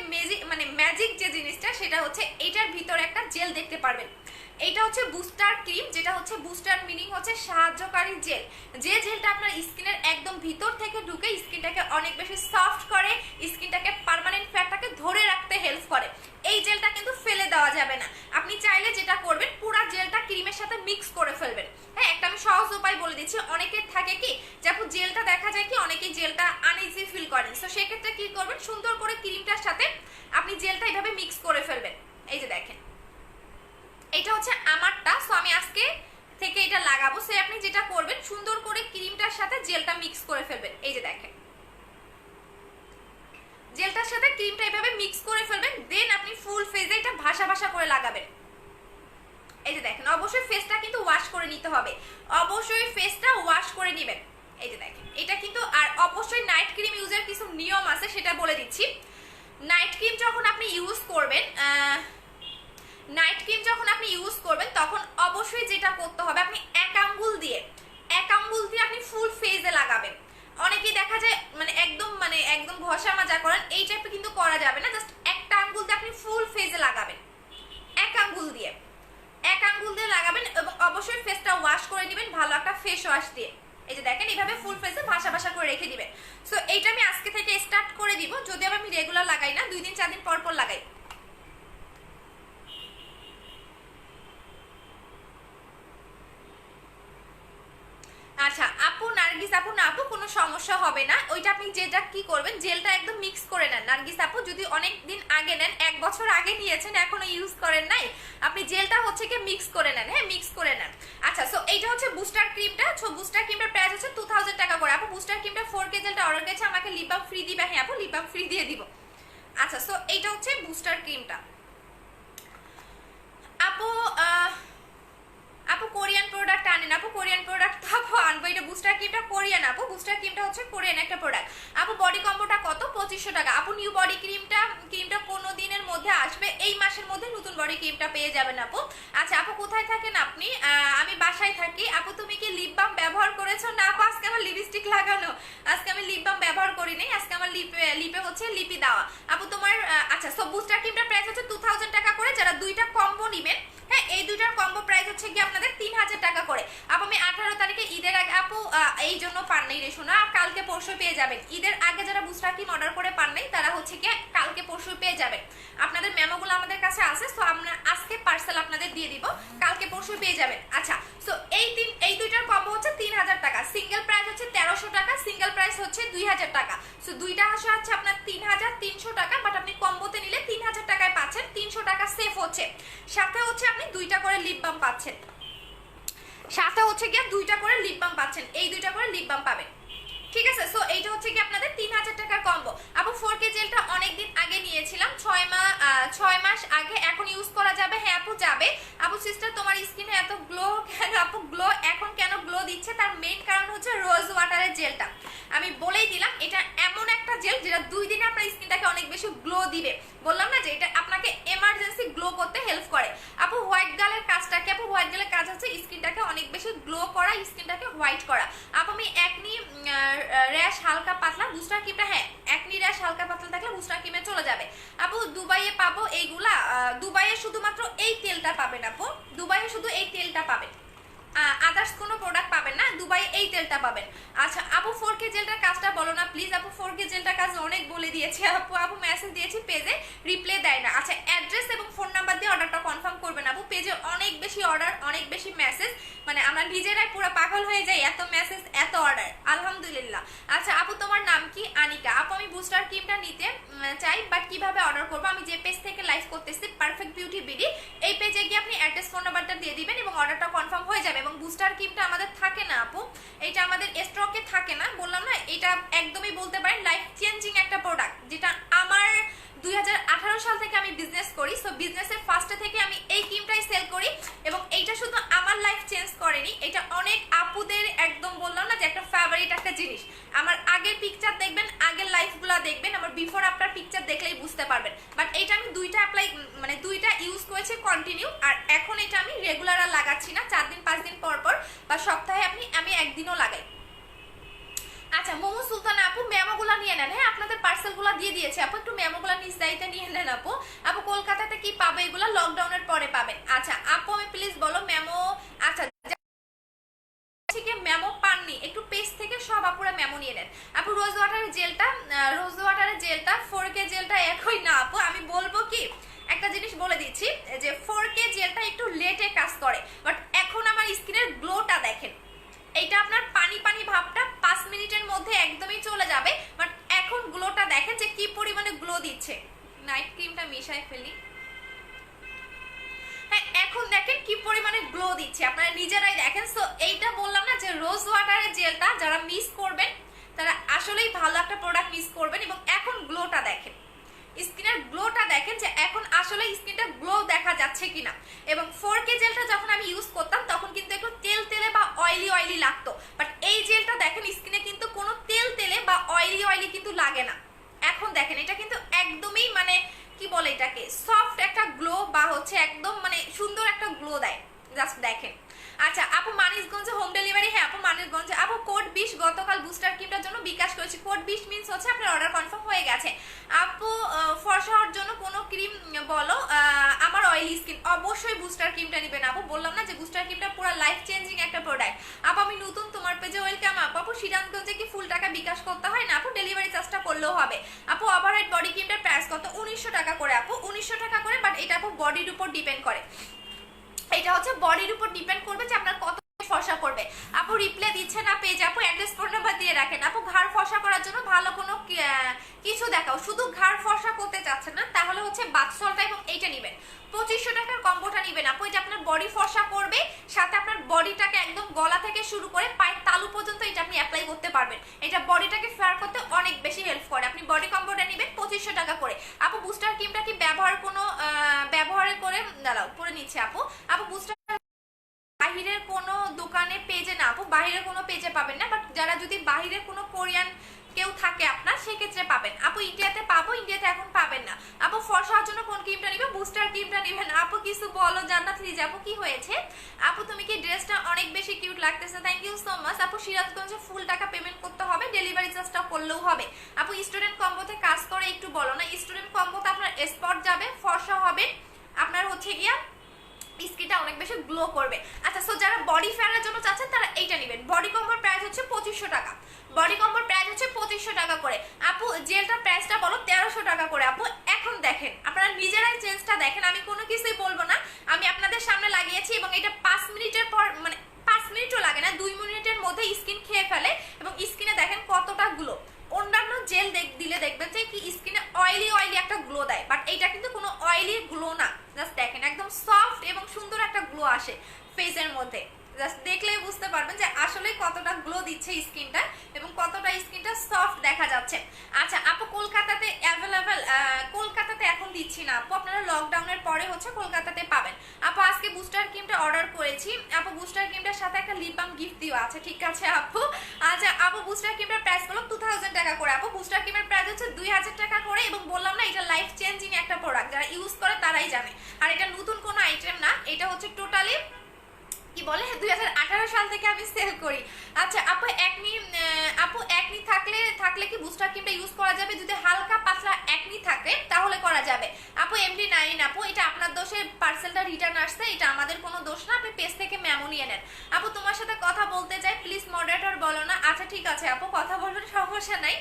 ম্যাজিক যে জিনিসটা সেটা হচ্ছে এইটার ভিতরে একটা জেল দেখতে পারবেন। এটা হচ্ছে বুস্টার ক্রিম, যেটা হচ্ছে বুস্টার মিনিং হচ্ছে সাহায্যকারী জেল। যে জেলটা আপনার স্কিনের একদম ভিতর থেকে ঢুকে স্কিনটাকে অনেক বেশি সফট করে, স্কিনটাকে পার্মানেন্ট ফ্যাটটাকে ধরে রাখতে হেল্প করে। এই জেলটা কিন্তু ফেলে দেওয়া যাবে না। আপনি চাইলে যেটা করবেন পুরো জেলটা ক্রিমের সাথে মিক্স করে ফেলবেন। হ্যাঁ একটা আমি সহজ উপায় বলে দিচ্ছি। অনেকের থাকে কি যে আপু জেলটা দেখা যায় কি অনেকেই জেলটা আনইজি ফিল করেন, সো সেক্ষেত্রে কি করবেন, সুন্দর করে ক্রিমটার সাথে আপনি জেলটা এইভাবে মিক্স করে ফেলবেন। এই যে দেখেন এটা হচ্ছে আমারটা, সো আমি আজকে থেকে এটা লাগাবো। সে আপনি যেটা করবেন সুন্দর করে ক্রিমটার সাথে জেলটা মিক্স করে ফেলবেন। এই যে দেখেন জেলটার সাথে ক্রিমটা এভাবে মিক্স করে ফেলবেন, দেন আপনি ফুল ফেসে এটা ভাসা ভাসা করে লাগাবেন। এই যে দেখেন অবশ্যই ফেসটা কিন্তু ওয়াশ করে নিতে হবে, অবশ্যই ফেসটা ওয়াশ করে নেবেন। এই যে দেখেন এটা কিন্তু, আর অবশ্যই নাইট ক্রিম ইউজের কিছু নিয়ম আছে সেটা বলে দিচ্ছি। নাইট ক্রিম যখন আপনি ইউজ করবেন তখন অবশ্যই যেটা করতে হবে, আপনি এক আঙ্গুল দিয়ে আপনি ফুল ফেসে লাগাবেন। অনেকেই দেখা যায় একদম ঘষা মাজা করেন, এই টাইপে কিন্তু করা যাবে না। জাস্ট একটা আঙ্গুল দিয়ে আপনি ফুল ফেসে লাগাবেন, এক আঙ্গুল দিয়ে লাগাবেন এবং অবশ্যই ফেসটা ওয়াশ করে নেবেন ভালো একটা ফেস ওয়াশ দিয়ে। এই যে দেখেন এইভাবে ফুল ফেসে ভাসা ভাসা করে রেখে দিবেন। সো এইটা আমি আজকে থেকে স্টার্ট করে দিব, যদিও আমি রেগুলার লাগাই না, 2 দিন 4 দিন পর পর লাগাই। আচ্ছা আপু নার্গিস আপু না আপু কোনো সমস্যা হবে না, ওইটা আপনি যেটা কি করবেন জেলটা একদম মিক্স করে নেন। নার্গিস আপু যদি অনেক দিন আগে নেন, 1 বছর আগে নিয়েছেন এখনো ইউজ করেন নাই, আপনি জেলটা হচ্ছে কি মিক্স করে নেন। হ্যাঁ মিক্স করে নেন। আচ্ছা সো এইটা হচ্ছে বুস্টার ক্রিমটা। সো বুস্টার ক্রিমটার প্রাইস হচ্ছে 2000 টাকা করে। আপু বুস্টার ক্রিমটা 4K জেলটা অর্ডার করেছে, আমাকে লিপ বাম ফ্রি দিবে? হ্যাঁ আপু লিপ বাম ফ্রি দিয়ে দিব। আচ্ছা সো এইটা হচ্ছে বুস্টার ক্রিমটা। আপু আপু কোরিয়ান প্রোডাক্ট আনেন? আপু কোরিয়ান প্রোডাক্ট তো আপু আনবো, এটা বুস্টার ক্রিমটা কোরিয়ান আপু, বুস্টার ক্রিমটা হচ্ছে কোরিয়ান একটা প্রোডাক্ট। আপু বডি কম্বোটা কত? 2500 টাকা। আপু নিউ বডি ক্রিমটা কোনো দিনের মধ্যে আসবে, এই মাসের মধ্যে নতুন বডি ক্রিমটা পেয়ে যাবেন আপু। আচ্ছা আপু কোথায় থাকেন আপনি? আমি বাসায় থাকি। আপু তুমি কি লিপ বাম ব্যবহার করেছো? না আপু আজকে আমার লিপস্টিক লাগানো, আজকে আমি লিপ বাম ব্যবহার করি নাই, আজকে আমার লিপে হচ্ছে লিপি দেওয়া। আপু তোমার আচ্ছা সো বুস্টার ক্রিমটার প্রাইস হচ্ছে 2000 টাকা করে। যারা 2টা কম্বো নেবেন, হ্যাঁ এই এই দুইটার কম্বো প্রাইস হচ্ছে কি আপনাদের 3000 টাকা করে। আপু আমি 18 তারিখে ঈদের আগে আপু এই জন্য পান নাই রে শোনা, কালকে পরশু পেয়ে যাবেন। ঈদের আগে যারা বুস্টার ক্রিম অর্ডার করে পান নাই তারা হচ্ছে কি কালকে পরশু পেয়ে যাবেন। আপনাদের মেমোগুলো আমাদের কাছে আছে, সো আমরা আজকে পার্সেল আপনাদের দিয়ে দিব, কালকে পরশু পেয়ে যাবেন। আচ্ছা, সো এই দুইটার কম্বো হচ্ছে 3000 টাকা, সিঙ্গেল প্রাইস হচ্ছে 1300 টাকা, সিঙ্গেল প্রাইস হচ্ছে 2000 টাকা। সো দুইটা হচ্ছে আপনার 3300 টাকা, বাট আপনি কম্বোতে নিলে 3000 টাকায় পাচ্ছেন, 300 টাকা সেফ হচ্ছে। সাথে হচ্ছে আপনি দুইটা করে লিপ বাম পাচ্ছেন, সাথে হচ্ছে গিয়ে দুইটা করে লিপ বাম পাচ্ছেন, এই দুইটা করে লিপ বাম পাবেন, ঠিক আছে। সো এইটা হচ্ছে কি আপনাদের 3000 টাকার কম্বো। আপু 4K জেলটা অনেকদিন আগে নিয়েছিলাম, 6 মাস আগে, এখন ইউজ করা যাবে? হ্যাঁ আপু যাবে। আপু সিস্টার তোমার স্কিনে এত গ্লো কেন? আপু গ্লো এখন কেন গ্লো দিচ্ছে, তার মেইন কারণ হচ্ছে রোজ ওয়াটারের জেলটা। আমি বলেই দিলাম এটা এমন একটা জেল যেটা 2 দিনে আপনার স্কিনটাকে অনেক বেশি গ্লো দিবে। বললাম না যে এটা আপনাকে এমার্জেন্সি গ্লো করতে হেল্প করে। আপু হোয়াইট গালের কাজটা কি? আপু হোয়াইট গালের কাজ হচ্ছে স্কিনটাকে অনেক বেশি গ্লো করা, স্কিনটাকে হোয়াইট করা। আপু আমি একনি র্যাশ হালকা পাতলা বুস্টার ক্রিমটা, হ্যাঁ একনি র্যাশ হালকা পাতলা থাকলে বুস্টার ক্রিমে চলে যাবে। আপু দুবাইয়ে পাবো এইগুলা? দুবাইয়ে শুধুমাত্র এই তেলটা পাবেন আপু, দুবাইয়ে শুধু এই তেলটা পাবেন, আদার্স কোনো প্রোডাক্ট পাবেন না, দুবাই এই তেলটা পাবেন। আচ্ছা আপু 4K জেলটার কাজটা বলো না প্লিজ। আপু 4K জেলটার কাজ অনেক বলে দিয়েছি আপু মেসেজ দিয়েছি পেজে, রিপ্লাই দেয় না। আচ্ছা অ্যাড্রেস এবং ফোন নাম্বার দিয়ে অর্ডারটা কনফার্ম করবেন আপু, পেজে অনেক বেশি অর্ডার, অনেক বেশি মেসেজ, মানে আমরা নিজেরাই পুরো পাগল হয়ে যাই, এত মেসেজ এত অর্ডার, আলহামদুলিল্লাহ। আচ্ছা আপু তোমার নাম কি? আনিকা। আপু আমি বুস্টার ক্রিমটা নিতে চাই, বাট কিভাবে অর্ডার করবো? আমি যে পেজ থেকে লাইভ করতেছি পারফেক্ট বিউটি বিডি, এই পেজে গিয়ে আপনি অ্যাড্রেস ফোন নাম্বারটা দিয়ে দিবেন এবং অর্ডারটা কনফার্ম হয়ে যাবে। এবং বুস্টার ক্রিমটা আমাদের থাকে না আপু, এটা আমাদের স্টকে থাকে না, বললাম না এটা একদমই বলতে পারেন লাইফ চেঞ্জিং একটা প্রোডাক্ট, যেটা আমার 2018 সাল থেকে আমি বিজনেস করি। সো বিজনেসের ফার্স্টে থেকে আমি এই ক্রিমটাই সেল করি এবং এইটা শুধু আমার লাইফ চেঞ্জ করেনি, এটা অনেক আপুদের একদম বললাম না যে একটা ফেভারিট একটা জিনিস। আমার আগের পিকচার দেখবেন, আগের লাইফগুলো দেখবেন, আমার বিফোর আফটার পিকচার দেখলেই বুঝতে পারবেন। বাট এটা আমি দুইটা ইউজ করেছি কন্টিনিউ, আর এখন এটা আমি রেগুলার আর লাগাচ্ছি না, 4 দিন 5 দিন পর পর বা সপ্তাহে আমি একদিনও লাগাই। আচ্ছা মোমো সুলতানা আপু মেমোগুলো নিয়ে নেন, হ্যাঁ আপনাদের পার্সেলগুলো দিয়ে দিয়েছে আপু, একটু মেমোগুলো নিজ দায়িত্বে নিয়ে নেন আপু। আপু কলকাতাতে কি পাবে এগুলো? লকডাউনের পরে পাবেন। আচ্ছা আপু আমি প্লিজ বলো মেমো। আচ্ছা মেমো পাননি একটু পেজ থেকে সব আপুরা মেমো নিয়ে নেন। আপু রোজ ওয়াটারের জেলটা 4K জেলটা একই না আপু, আমি বলবো কি একটা জিনিস বলে দিচ্ছি যে 4K জেলটা একটু লেটে কাজ করে, বাট এখন আমার স্কিনের গ্লোটা দেখেন, এইটা আপনার পানি পানি ভাবটা 5 মিনিটের মধ্যে একদমই চলে যাবে, বাট এখন গ্লোটা দেখেন যে কি পরিমাণে গ্লো দিচ্ছে। নাইট ক্রিমটা মিশাই ফেলি, হ্যাঁ এখন দেখেন কি পরিমাণে গ্লো দিচ্ছে, আপনারা নিজেরাই দেখেন। সো এইটা বললাম না যে রোজ ওয়াটারের জেলটা যারা মিস করবেন তারা আসলেই ভালো একটা প্রোডাক্ট মিস করবেন। এবং এখন গ্লোটা দেখেন, স্কিনের গ্লোটা দেখেন যে এখন আসলে স্কিনটা গ্লো দেখা যাচ্ছে কিনা। এবং 4K জেলটা যখন আমি ইউজ করতাম তখন কিন্তু একটু তেল তেলে বা অয়েলি লাগতো, বাট এই জেলটা দেখেন স্কিনে কিন্তু কোনো তেল তেলে বা অয়েলি কিন্তু লাগে না। এখন দেখেন এটা কিন্তু একদমই মানে কি বলে এটাকে সফট একটা গ্লো বা হচ্ছে একদম মানে সুন্দর একটা গ্লো দেয়, জাস্ট দেখেন। আচ্ছা আপু মানিকগঞ্জে হোম ডেলিভারি? হ্যাঁ আপু মানিকগঞ্জে। আপু কোড 20 গতকাল বুস্টার ক্রিমটার জন্য বিকাশ করেছি, কোড 20 মিন্স হচ্ছে আপনার অর্ডার কনফার্ম হয়ে গেছে। আপু ফর্সা হওয়ার জন্য কোনো ক্রিম বলো? আমার অয়েলি স্কিন, অবশ্যই বুস্টার ক্রিমটা নেবেন আপু, বললাম না যে বুস্টার ক্রিমটা পুরো লাইফ চেঞ্জিং একটা প্রোডাক্ট। আপু আমি নতুন তোমার পেজে ওয়েলকাম আপু। আপু সিরাজগঞ্জে কি ফুল টাকা বিকাশ করতে হয় না আপু? ডেলিভারি চার্জটা করলেও হবে। আপু ওভারহেড বডি ক্রিমটার প্রাইস কত? 1900 টাকা করে আপু, 1900 টাকা করে, বাট এটা আপু বডির উপর ডিপেন্ড করে, এটা হচ্ছে বডির উপর ডিপেন্ড করবে যে আপনার কত ফর্সা করবে। আপু রিপ্লাই দিচ্ছে না পেজ, আপু অ্যাড্রেস ফোন নাম্বার দিয়ে রাখেন। আপু ঘাড় ফর্সা করার জন্য ভালো কোনো কিছু দেখাও, শুধু ঘাড় ফর্সা করতে চাচ্ছেন না তাহলে হচ্ছে বাথসলটা এবং এইটা নেবেন, 2500 টাকার কম্বোটা নেবেন আপু। এটা আপনার বডি ফর্সা করবে, সাথে আপনার বডিটাকে একদম গলা থেকে শুরু করে পায়ের তালু পর্যন্ত এটা আপনি অ্যাপ্লাই করতে পারবেন, এটা বডিটাকে ফেয়ার করতে অনেক বেশি হেল্প করে। আপনি বডি কম্বোটা নেবেন 2500 টাকা করে। আপু বুস্টার ক্রিমটা কি ব্যবহার করে দাঁড়াও করে নিচ্ছে আপু। আপু বুস্টার বাহিরের কোনো দোকানে পেজে না আপু, বাহিরের কোনো পেজে পাবেন না, বাট যারা যদি বাহিরের কোনো কোরিয়ান কেউ থাকে আপনার সেক্ষেত্রে পাবেন আপু। ইন্ডিয়াতে পাবো, ইন্ডিয়াতে এখন পাবেন না আপু। ফর্সা হওয়ার জন্য কোন ক্রিমটা নিবে? বুস্টার ক্রিমটা নেবেন আপু। কিছু বলো জান্নাত প্লিজ আপু, কি হয়েছে আপু? তুমি কি ড্রেসটা অনেক বেশি কিউট লাগতেছে, থ্যাংক ইউ সো মাচ আপু। সিরাজগঞ্জে ফুল টাকা পেমেন্ট করতে হবে, ডেলিভারি চার্জটা করলেও হবে আপু। স্টুডেন্ট কম্বোতে কাজ করে একটু বলো না? স্টুডেন্ট কম্বোতে আপনার স্পট যাবে, ফর্সা হবে, আপনার হচ্ছে গিয়া স্কিনটা অনেক বেশি গ্লো করবে। আচ্ছা, সো যারা বডি ফেয়ারের জন্য চাচ্ছেন তারা এইটা নেবেন। বডি কম্বোর প্রাইস হচ্ছে 2500 টাকা। বডি কম্বোর প্রাইস হচ্ছে 2500 টাকা করে। আপু জেলটার প্রাইসটা বলো 1300 টাকা করে। আপু এখন দেখেন, আপনারা নিজেরাই চেঞ্জটা দেখেন, আমি কোনো কিছুই বলবো না। আমি আপনাদের সামনে লাগিয়েছি এবং এটা 5 মিনিটের পর, মানে 5 মিনিটও লাগে না, 2 মিনিটের মধ্যে স্কিন খেয়ে ফেলে এবং স্কিনে দেখেন কতটা গ্লো। অন্যান্য জেল দিলে দেখবেন যে কি স্কিনে অয়েলি অয়েলি একটা গ্লো দেয়, বাট এইটা কিন্তু কোনো অয়েলি গ্লো না। জাস্ট দেখেন একদম সফট এবং সুন্দর একটা গ্লো আসে ফেসের মধ্যে। জাস্ট দেখলেই বুঝতে পারবেন যে আসলে কতটা গ্লো দিচ্ছে স্কিনটা এবং কতটা স্কিনটা সফট দেখা যাচ্ছে। আচ্ছা আপু, কলকাতাতে অ্যাভেলেবেল, কলকাতাতে এখন দিচ্ছি না আপু, আপনারা লকডাউনের পরে হচ্ছে কলকাতাতে পাবেন। আপু আজকে বুস্টার ক্রিমটা অর্ডার করেছি আপু, বুস্টার ক্রিমটার সাথে একটা লিপ বাম গিফট দিও আছে, ঠিক আছে আপু। আচ্ছা আপু, বুস্টার ক্রিমটার প্রাইস হলো 2000 টাকা করে। আপু বুস্টার ক্রিমের প্রাইস হচ্ছে 2000 টাকা করে এবং বললাম না এটা লাইফ চেঞ্জিং একটা প্রোডাক্ট, যারা ইউজ করে তারাই জানে। আর এটা নতুন কোনো আইটেম না, এটা হচ্ছে টোটালি কি বলে 2018 সাল থেকে আমি সেল করি। আচ্ছা আপু, একনি থাকলে কি বুস্টার ক্রিমটা ইউজ করা যাবে? যদি হালকা পাতলা একনি থাকে তাহলে করা যাবে। আপু MD9 আপু, এটা আপনার দোষে পার্সেলটা রিটার্ন আসছে, এটা আমাদের কোনো দোষ না, আপনি পেজ থেকে মেমো নিয়ে নেন। আপু তোমার সাথে কথা বলতে চাই, প্লিজ মডারেটর বলো না। আচ্ছা ঠিক আছে আপু, কথা বলবেন, সমস্যা নাই।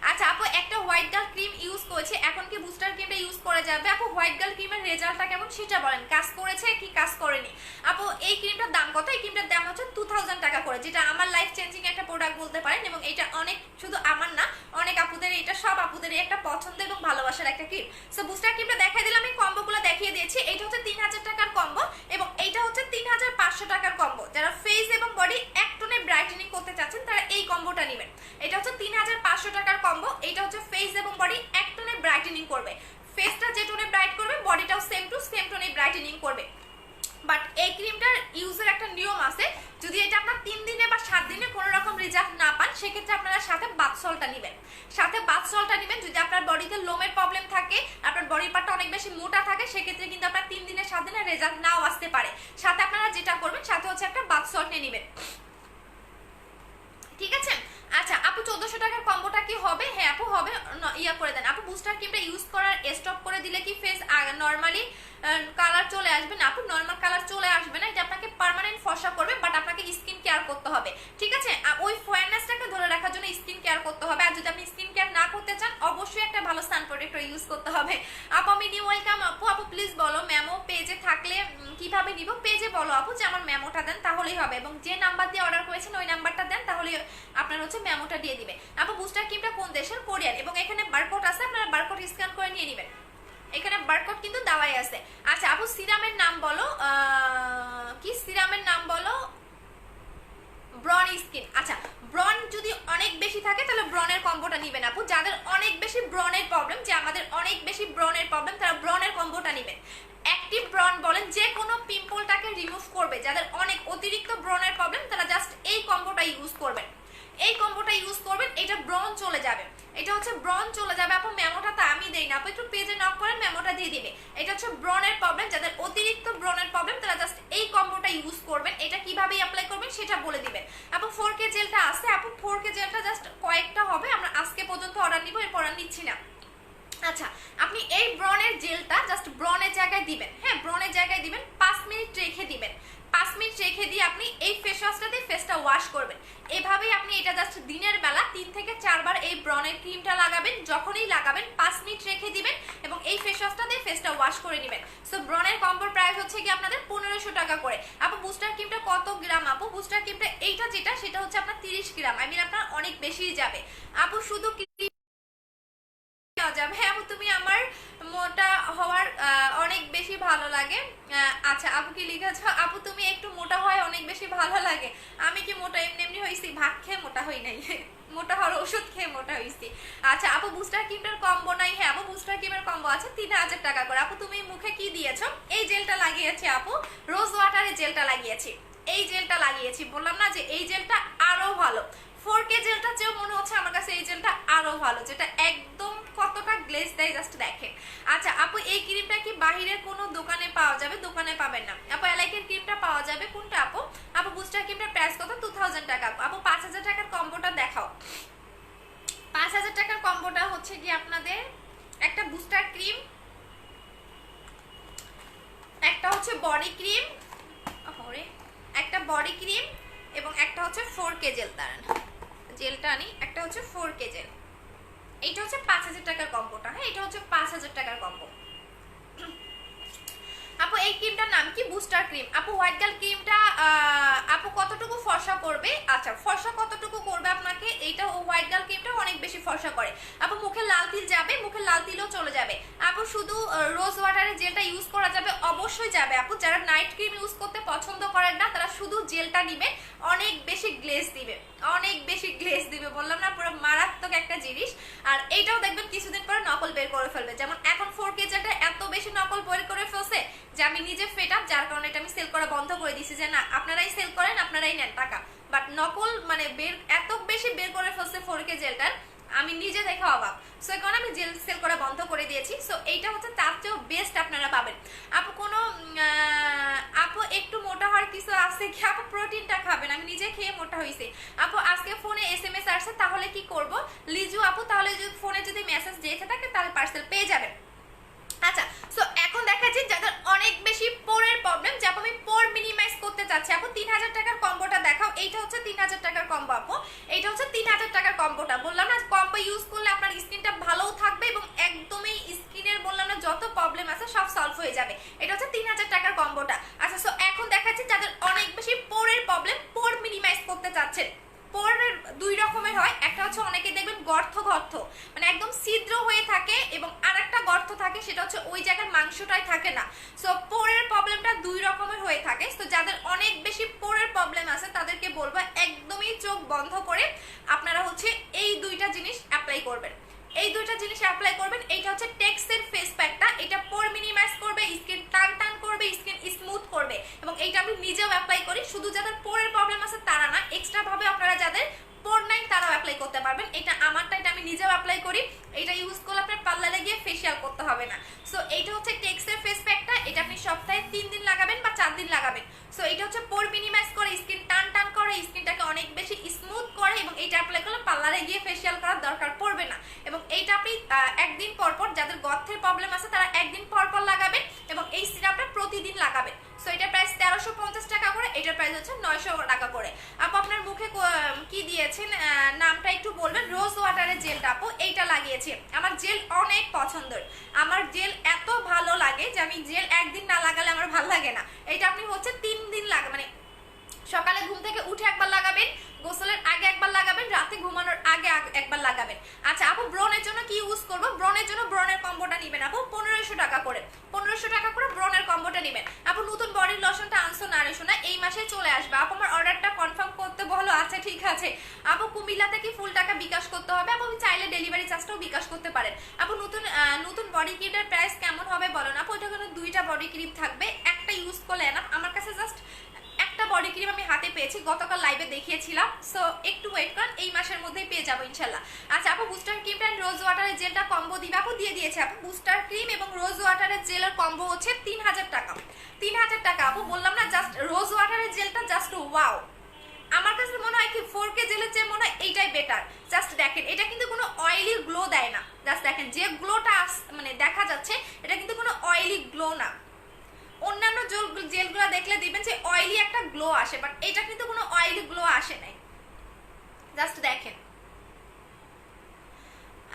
আচ্ছা আপু, একটা হোয়াইট গার্ল ক্রিম ইউজ করেছি, এখন কি বুস্টার ক্রিমটা ইউজ করা যাবে? আপু হোয়াইট গার্ল ক্রিমের রেজাল্টটা কেমন সেটা বলেন, কাজ করেছে কি কাজ করেনি? আপু এই ক্রিমটার দাম কত? এই ক্রিমটার দাম হচ্ছে 2000 টাকা করে, যেটা আমার লাইফ চেঞ্জিং একটা প্রোডাক্ট বলতে পারেন এবং এটা অনেক, শুধু আমার না, অনেক আপুদের, এটা সব আপুদের একটা পছন্দ এবং ভালোবাসার একটা ক্রিম। সো বুস্টার ক্রিমটা দেখাই দিলাম, আমি কম্বোগুলো দেখিয়ে দিয়েছি। এইটা হচ্ছে 3000 টাকার কম্বো এবং এইটা হচ্ছে 3500 টাকার কম্বো। যারা ফেস এবং বডি এক টোনে ব্রাইটেনিং করতে চাচ্ছেন তারা এই কম্বোটা নেবেন। এটা হচ্ছে 3500 টাকার কম্বো। এটা হচ্ছে ফেস এবং বডি এক টোনে ব্রাইটেনিং করবে, ফেসটা যে টোনে ব্রাইট করবে বডিটাও সেম টু সেম টোনে ব্রাইটেনিং করবে। বাট এই ক্রিমটার ইউজের একটা নিয়ম আছে, যদি এটা আপনার 3 দিনে বা 7 দিনে কোনো রকম রেজাল্ট না পান সেক্ষেত্রে আপনারা সাথে বাথ সল্টটা নেবেন, সাথে বাথ সল্টটা নেবেন। যদি আপনার বডিতে লোমের প্রবলেম থাকে, আপনার বডি পার্টটা অনেক বেশি মোটা থাকে, সেক্ষেত্রে কিন্তু আপনার 3 দিনে 7 দিনে রেজাল্ট নাও আসতে পারে। সাথে আপনারা যেটা করবেন, সাথে হচ্ছে একটা বাথ সল্ট নিয়ে নেবেন, ঠিক আছে। আচ্ছা আপু 1400 টাকার কম্বোটা কি হবে? হ্যাঁ আপু হবে, ইয়া করে দেন আপু। বুস্টার ক্রিমটা ইউজ করার স্টপ করে দিলে কি ফেস নরমালি কালার চলে আসবে? না আপু, নরমাল কালার চলে আসবে না, এটা আপনাকে পার্মানেন্ট ফর্সা করবে, বাট আপনাকে স্কিন কেয়ার করতে হবে, ঠিক আছে। ওই ফেয়ারনেসটাকে ধরে রাখার জন্য স্কিন কেয়ার করতে হবে। আর যদি আপনি স্কিন কেয়ার না করতে চান, অবশ্যই একটা ভালো সান প্রোটেক্টর ইউজ করতে হবে। আপু আমি নিউ ওয়েলকাম আপু। আপু প্লিজ বলো মেমো পেজে থাকলে কিভাবে নিব? পেজে বলো আপু যে আমার মেমোটা দেন, তাহলেই হবে, এবং যে নাম্বার দিয়ে অর্ডার করেছেন ওই নাম্বারটা দেন, তাহলে আপনার হচ্ছে মেমোটা দিয়ে দিবে। আপু বুস্টার ক্রিমটা কোন দেশের? কোরিয়ান, এবং এখানে বারকোড আছে, আপনারা বারকোড স্ক্যান করে নিয়ে নেবেন, এখানে বারকোড কিন্তু দেওয়াই আছে। আচ্ছা আপু সিরামের নাম বলো, কি সিরামের নাম বলো? ব্রন স্কিন। আচ্ছা ব্রন যদি অনেক বেশি থাকে তাহলে ব্রনের কম্বোটা নেবেন আপু। যাদের অনেক বেশি ব্রনের প্রবলেম, যে আমাদের অনেক বেশি ব্রনের প্রবলেম, তারা ব্রনের কম্বোটা নেবেন। অ্যাক্টিভ ব্রন বলেন, যে কোনো পিম্পলটাকে রিমুভ করবে। যাদের অনেক অতিরিক্ত ব্রনের প্রবলেম তারা জাস্ট এই কম্বোটা ইউজ করবেন, এই কম্বোটা ইউজ করবেন, এটা ব্রন চলে যাবে, এটা হচ্ছে ব্রন চলে যাবে। আপু মেমোটা তো আমি দেই না আপু, একটু পেজে নক করেন, মেমোটা দিয়ে দিবে। এটা হচ্ছে ব্রনের প্রবলেম, যাদের অতিরিক্ত ব্রনের প্রবলেম তারা জাস্ট এই কম্বোটা ইউজ করবেন। এটা কিভাবে অ্যাপ্লাই করবেন সেটা বলে দিবেন। আপু 4K জেলটা আছে আপু, 4K জেলটা জাস্ট কয়েকটা হবে, আমরা আজকে পর্যন্ত অর্ডার নিব, এরপর আর নিচ্ছি না। আচ্ছা আপনি এই ব্রনের জেলটা জাস্ট ব্রনের জায়গায় দিবেন, হ্যাঁ ব্রনের জায়গায় দিবেন, 5 মিনিট রেখে দিবেন। 5 মিনিট রেখে দিয়ে আপনি এই ফেস ওয়াশটা দিয়ে ফেসটা ওয়াশ করবেন। এভাবেই আপনি এটা জাস্ট দিনের বেলা 3 থেকে 4 বার এই ব্রনের ক্রিমটা লাগাবেন। যখনই লাগাবেন 5 মিনিট রেখে দিবেন এবং এই ফেস ওয়াশটা দিয়ে ফেসটা ওয়াশ করে নেবেন। সো ব্রনের কম্বোর প্রাইস হচ্ছে কি আপনাদের 1500 টাকা করে। আপু বুস্টার ক্রিমটা কত গ্রাম? আপু বুস্টার ক্রিমটা এইটা যেটা, সেটা হচ্ছে আপনার 30 গ্রাম, আই মিন আপনার অনেক বেশিই যাবে আপু। শুধু যাবে। হ্যাঁ আপু তুমি আমার মোটা হওয়ার অনেক বেশি ভালো লাগে। আচ্ছা আপু কি লিখেছ? আপু তুমি একটু মোটা হয় অনেক বেশি ভালো লাগে। আমি কি মোটা এমনি এমনি হয়েছি? ভাত খেয়ে মোটা হই নাই, মোটা হওয়ার ওষুধ খেয়ে মোটা হয়েছি। আচ্ছা আপু বুস্টার ক্রিমের কম্বো নাই? হ্যাঁ আপু বুস্টার ক্রিমের কম্বো আছে 3000 টাকা করে। আপু তুমি মুখে কি দিয়েছো? এই জেলটা লাগিয়েছি আপু, রোজ ওয়াটারের জেলটা লাগিয়েছি, এই জেলটা লাগিয়েছি। বললাম না যে এই জেলটা আরো ভালো, 4K জেলটা চেয়েও মনে হচ্ছে আমার কাছে এই জেলটা আরো ভালো, যেটা একদম কতটা গ্লেজ দেয় জাস্ট দেখেন। আচ্ছা আপু এই ক্রিমটা কি বাহিরের কোনো দোকানে পাওয়া যাবে? দোকানে পাবেন না আপু। এলাইকের ক্রিমটা পাওয়া যাবে কোনটা আপু? আপু বুস্টার ক্রিমটার প্রাইস কত? 2000 টাকা। আপু 5000 টাকার কম্বোটা দেখাও। 5000 টাকার কম্বোটা হচ্ছে কি আপনাদের একটা বুস্টার ক্রিম, একটা হচ্ছে হচ্ছে বডি ক্রিম, একটা বডি ক্রিম এবং একটা হচ্ছে 4K জেল। দাঁড়ান জেলটা আনি। একটা হচ্ছে 4K জেল, এইটা হচ্ছে 5000 টাকার কম্বোটা। হ্যাঁ, এটা হচ্ছে 5000 টাকার কম্বো। আপু এই ক্রিমটার নাম কি? Booster cream. আপু হোয়াইট গার্ল ক্রিমটা আপু কতটুকু ফর্সা করবে? আচ্ছা, ফর্সা কতটুকু করবে আপনাকে, এইটা হোয়াইট গার্ল ক্রিমটা অনেক বেশি ফর্সা করে। আপু মুখে লাল তিল যাবে, মুখে লাল তিলও চলে যাবে। আপু শুধু রোজ ওয়াটারের জেলটা ইউজ করা যাবে? অবশ্যই যাবে আপু। যারা নাইট ক্রিম ইউজ করতে পছন্দ করেন না তারা শুধু জেলটা নেবেন, অনেক বেশি গ্লেজ দিবে, অনেক বেশি গ্লেজ দিবে, বললাম না পুরো মারাত্মক একটা জিনিস। আর এইটাও দেখবেন কিছুদিন পরে নকল বের করে ফেলবে, যেমন এখন 4K জেলটা এত বেশি নকল বের করে ফেলছে যে আমি নিজে ফেড আপ, যার কারণে এটা আমি সেল করা বন্ধ করে দিয়েছি যে না আপনারাই সেল করেন, আপনারাই নেন টাকা। বাট নকল মানে বের এত বেশি বের করে ফেলছে 4K জেলটার, আমি নিজে দেখে অবাক। সো এই কারণে আমি জেল সেল করা বন্ধ করে দিয়েছি। সো এইটা হচ্ছে তার চেয়েও বেস্ট আপনারা পাবেন। আপু কোনো আপু একটু মোটা হওয়ার কিছু আছে কি? আপু প্রোটিনটা খাবেন, আমি নিজে খেয়ে মোটা হয়েছি। আপু আজকে ফোনে SMS আসছে, তাহলে কি করব? লিজু আপু তাহলে ফোনে যদি মেসেজ দিয়েছে থাকে তাহলে পার্সেল পেয়ে যাবেন। আচ্ছা, সো এখন দেখাচ্ছি যাদের অনেক বেশি পোরের প্রবলেম, যে আপু আমি পোর মিনিমাইজ করতে চাচ্ছি, আপু 3000 টাকার কম্বোটা দেখাও। এইটা হচ্ছে 3000 টাকার কম্বো আপু, এইটা হচ্ছে 3000 টাকার কম্বোটা। বললাম না কম্বো ইউজ করলে আপনার স্কিনটা ভালোও থাকবে এবং একদমই স্কিনের বললাম না যত প্রবলেম আছে সব সলভ হয়ে যাবে। এটা হচ্ছে 3000 টাকার কম্বোটা। আচ্ছা, সো এখন দেখাচ্ছি যাদের অনেক বেশি পোরের প্রবলেম, পোর মিনিমাইজ করতে চাচ্ছেন। পোরের দুই রকমের হয়, একটা হচ্ছে অনেকে দেখবেন গর্ত গর্ত মানে একদম ছিদ্র হয়ে থাকে, এবং আরেকটা গর্ত থাকে সেটা হচ্ছে ওই জায়গার মাংসটাই থাকে না। সো পোরের প্রবলেমটা দুই রকমের হয়ে থাকে। তো যাদের অনেক বেশি পোরের প্রবলেম আছে তাদেরকে বলবো একদমই চোখ বন্ধ করে আপনারা হচ্ছে এই দুইটা জিনিস অ্যাপ্লাই করবেন, এই দুইটা জিনিস অ্যাপ্লাই করবেন। এইটা হচ্ছে টেক্সের ফেস প্যাকটা, এটা পোর মিনিমাইজ করবে, স্কিন টান টান করবে, স্কিন স্মুথ করবে, এবং এইটা আমি নিজেও অ্যাপ্লাই করি। শুধু যাদের পোরের প্রবলেম আছে তারা না, এক্সট্রা ভাবে আপনারা যাদের পোর নাই তারাও অ্যাপ্লাই করতে পারবেন। এটা আমারটা, এটা আমি নিজেও অ্যাপ্লাই করি। এটা ইউজ করলে আপনার পার্লারে গিয়ে ফেসিয়াল করতে হবে না। সো এইটা হচ্ছে টেক্সের ফেস প্যাকটা, এটা আপনি সপ্তাহে 3 দিন লাগাবেন বা 4 দিন লাগাবেন। সো এটা হচ্ছে পোর মিনিমাইজ করে, স্কিন টান টান করে, স্কিনটাকে অনেক বেশি স্মুথ করে, এবং এইটা অ্যাপ্লাই করলে পার্লারে গিয়ে ফেসিয়াল করার দরকার পড়বে না। এবং এইটা আপনি একদিন পর পর, যাদের গর্তের প্রবলেম আছে তারা একদিন পর পর লাগাবেন, এবং এই সিরাপটা প্রতিদিন লাগাবেন। সো এটার প্রাইস 1350 টাকা করে, এটার প্রাইস হচ্ছে 900 টাকা করে। আপু আপনার মুখে কি দিয়েছেন নামটা একটু বলবেন? রোজ ওয়াটারের জেলটা আপু এইটা লাগিয়েছি। আমার জেল অনেক পছন্দের, আমার জেল এত ভালো লাগে যে আমি জেল একদিন না লাগালে আমার ভালো লাগে না। এটা আপনি হচ্ছে 3 দিন লাগে, মানে সকালে ঘুম থেকে উঠে একবার লাগাবেন, গোসলের আগে একবার লাগাবেন, রাতে ঘুমানোর আগে একবার লাগাবেন। আচ্ছা আপু ব্রনের জন্য কি ইউজ করব? ব্রনের জন্য ব্রনের কম্বোটা নেবেন আপু 1500 টাকা করে, 1500 টাকা করে ব্রনের কম্বোটা নেবেন। আপু নতুন বডির লোশনটা আনছো না রে শোনা? এই মাসে চলে আসবে আপু, আমার অর্ডারটা কনফার্ম করতে বলো। আচ্ছা ঠিক আছে আপু, কুমিল্লাতে কি ফুল টাকা বিকাশ করতে হবে? আপু চাইলে ডেলিভারি চার্জটাও বিকাশ করতে পারেন। আপু নতুন বডি ক্রিমের প্রাইস কেমন হবে বলো না? আপু এটা কোনো 2টা বডি ক্রিম থাকবে, একটা ইউজ করলে না। আমার কাছে জাস্ট একটা বডি ক্রিম আমি হাতে পেয়েছি, গতকাল লাইভে দেখিয়েছিলাম। সো একটু ওয়েট করেন, এই মাসের মধ্যেই পেয়ে যাবো ইনশাল্লাহ। আচ্ছা আপু বুস্টার ক্রিম এন্ড রোজ ওয়াটারের জেলটা কম্বো দিবে? আপু দিয়ে দিয়েছে আপু, বুস্টার ক্রিম এবং রোজ ওয়াটারের জেলের কম্বো হচ্ছে 3000 টাকা, 3000 টাকা আপু। বললাম না জাস্ট রোজ ওয়াটারের জেলটা জাস্ট ওয়াও, আমার কাছে মনে হয় কি 4K জেলের চেয়ে মনে হয় এইটাই বেটার। জাস্ট দেখেন এটা কিন্তু কোনো অয়েলি গ্লো দেয় না, জাস্ট দেখেন যে গ্লোটা মানে দেখা যাচ্ছে এটা কিন্তু কোনো অয়েলি গ্লো না। অন্যান্য জেলগুলো দেখলে দেখবেন যে অয়েলি একটা গ্লো আসে, বাট এটা কিন্তু কোনো অয়েলি গ্লো আসে নাই, জাস্ট দেখেন।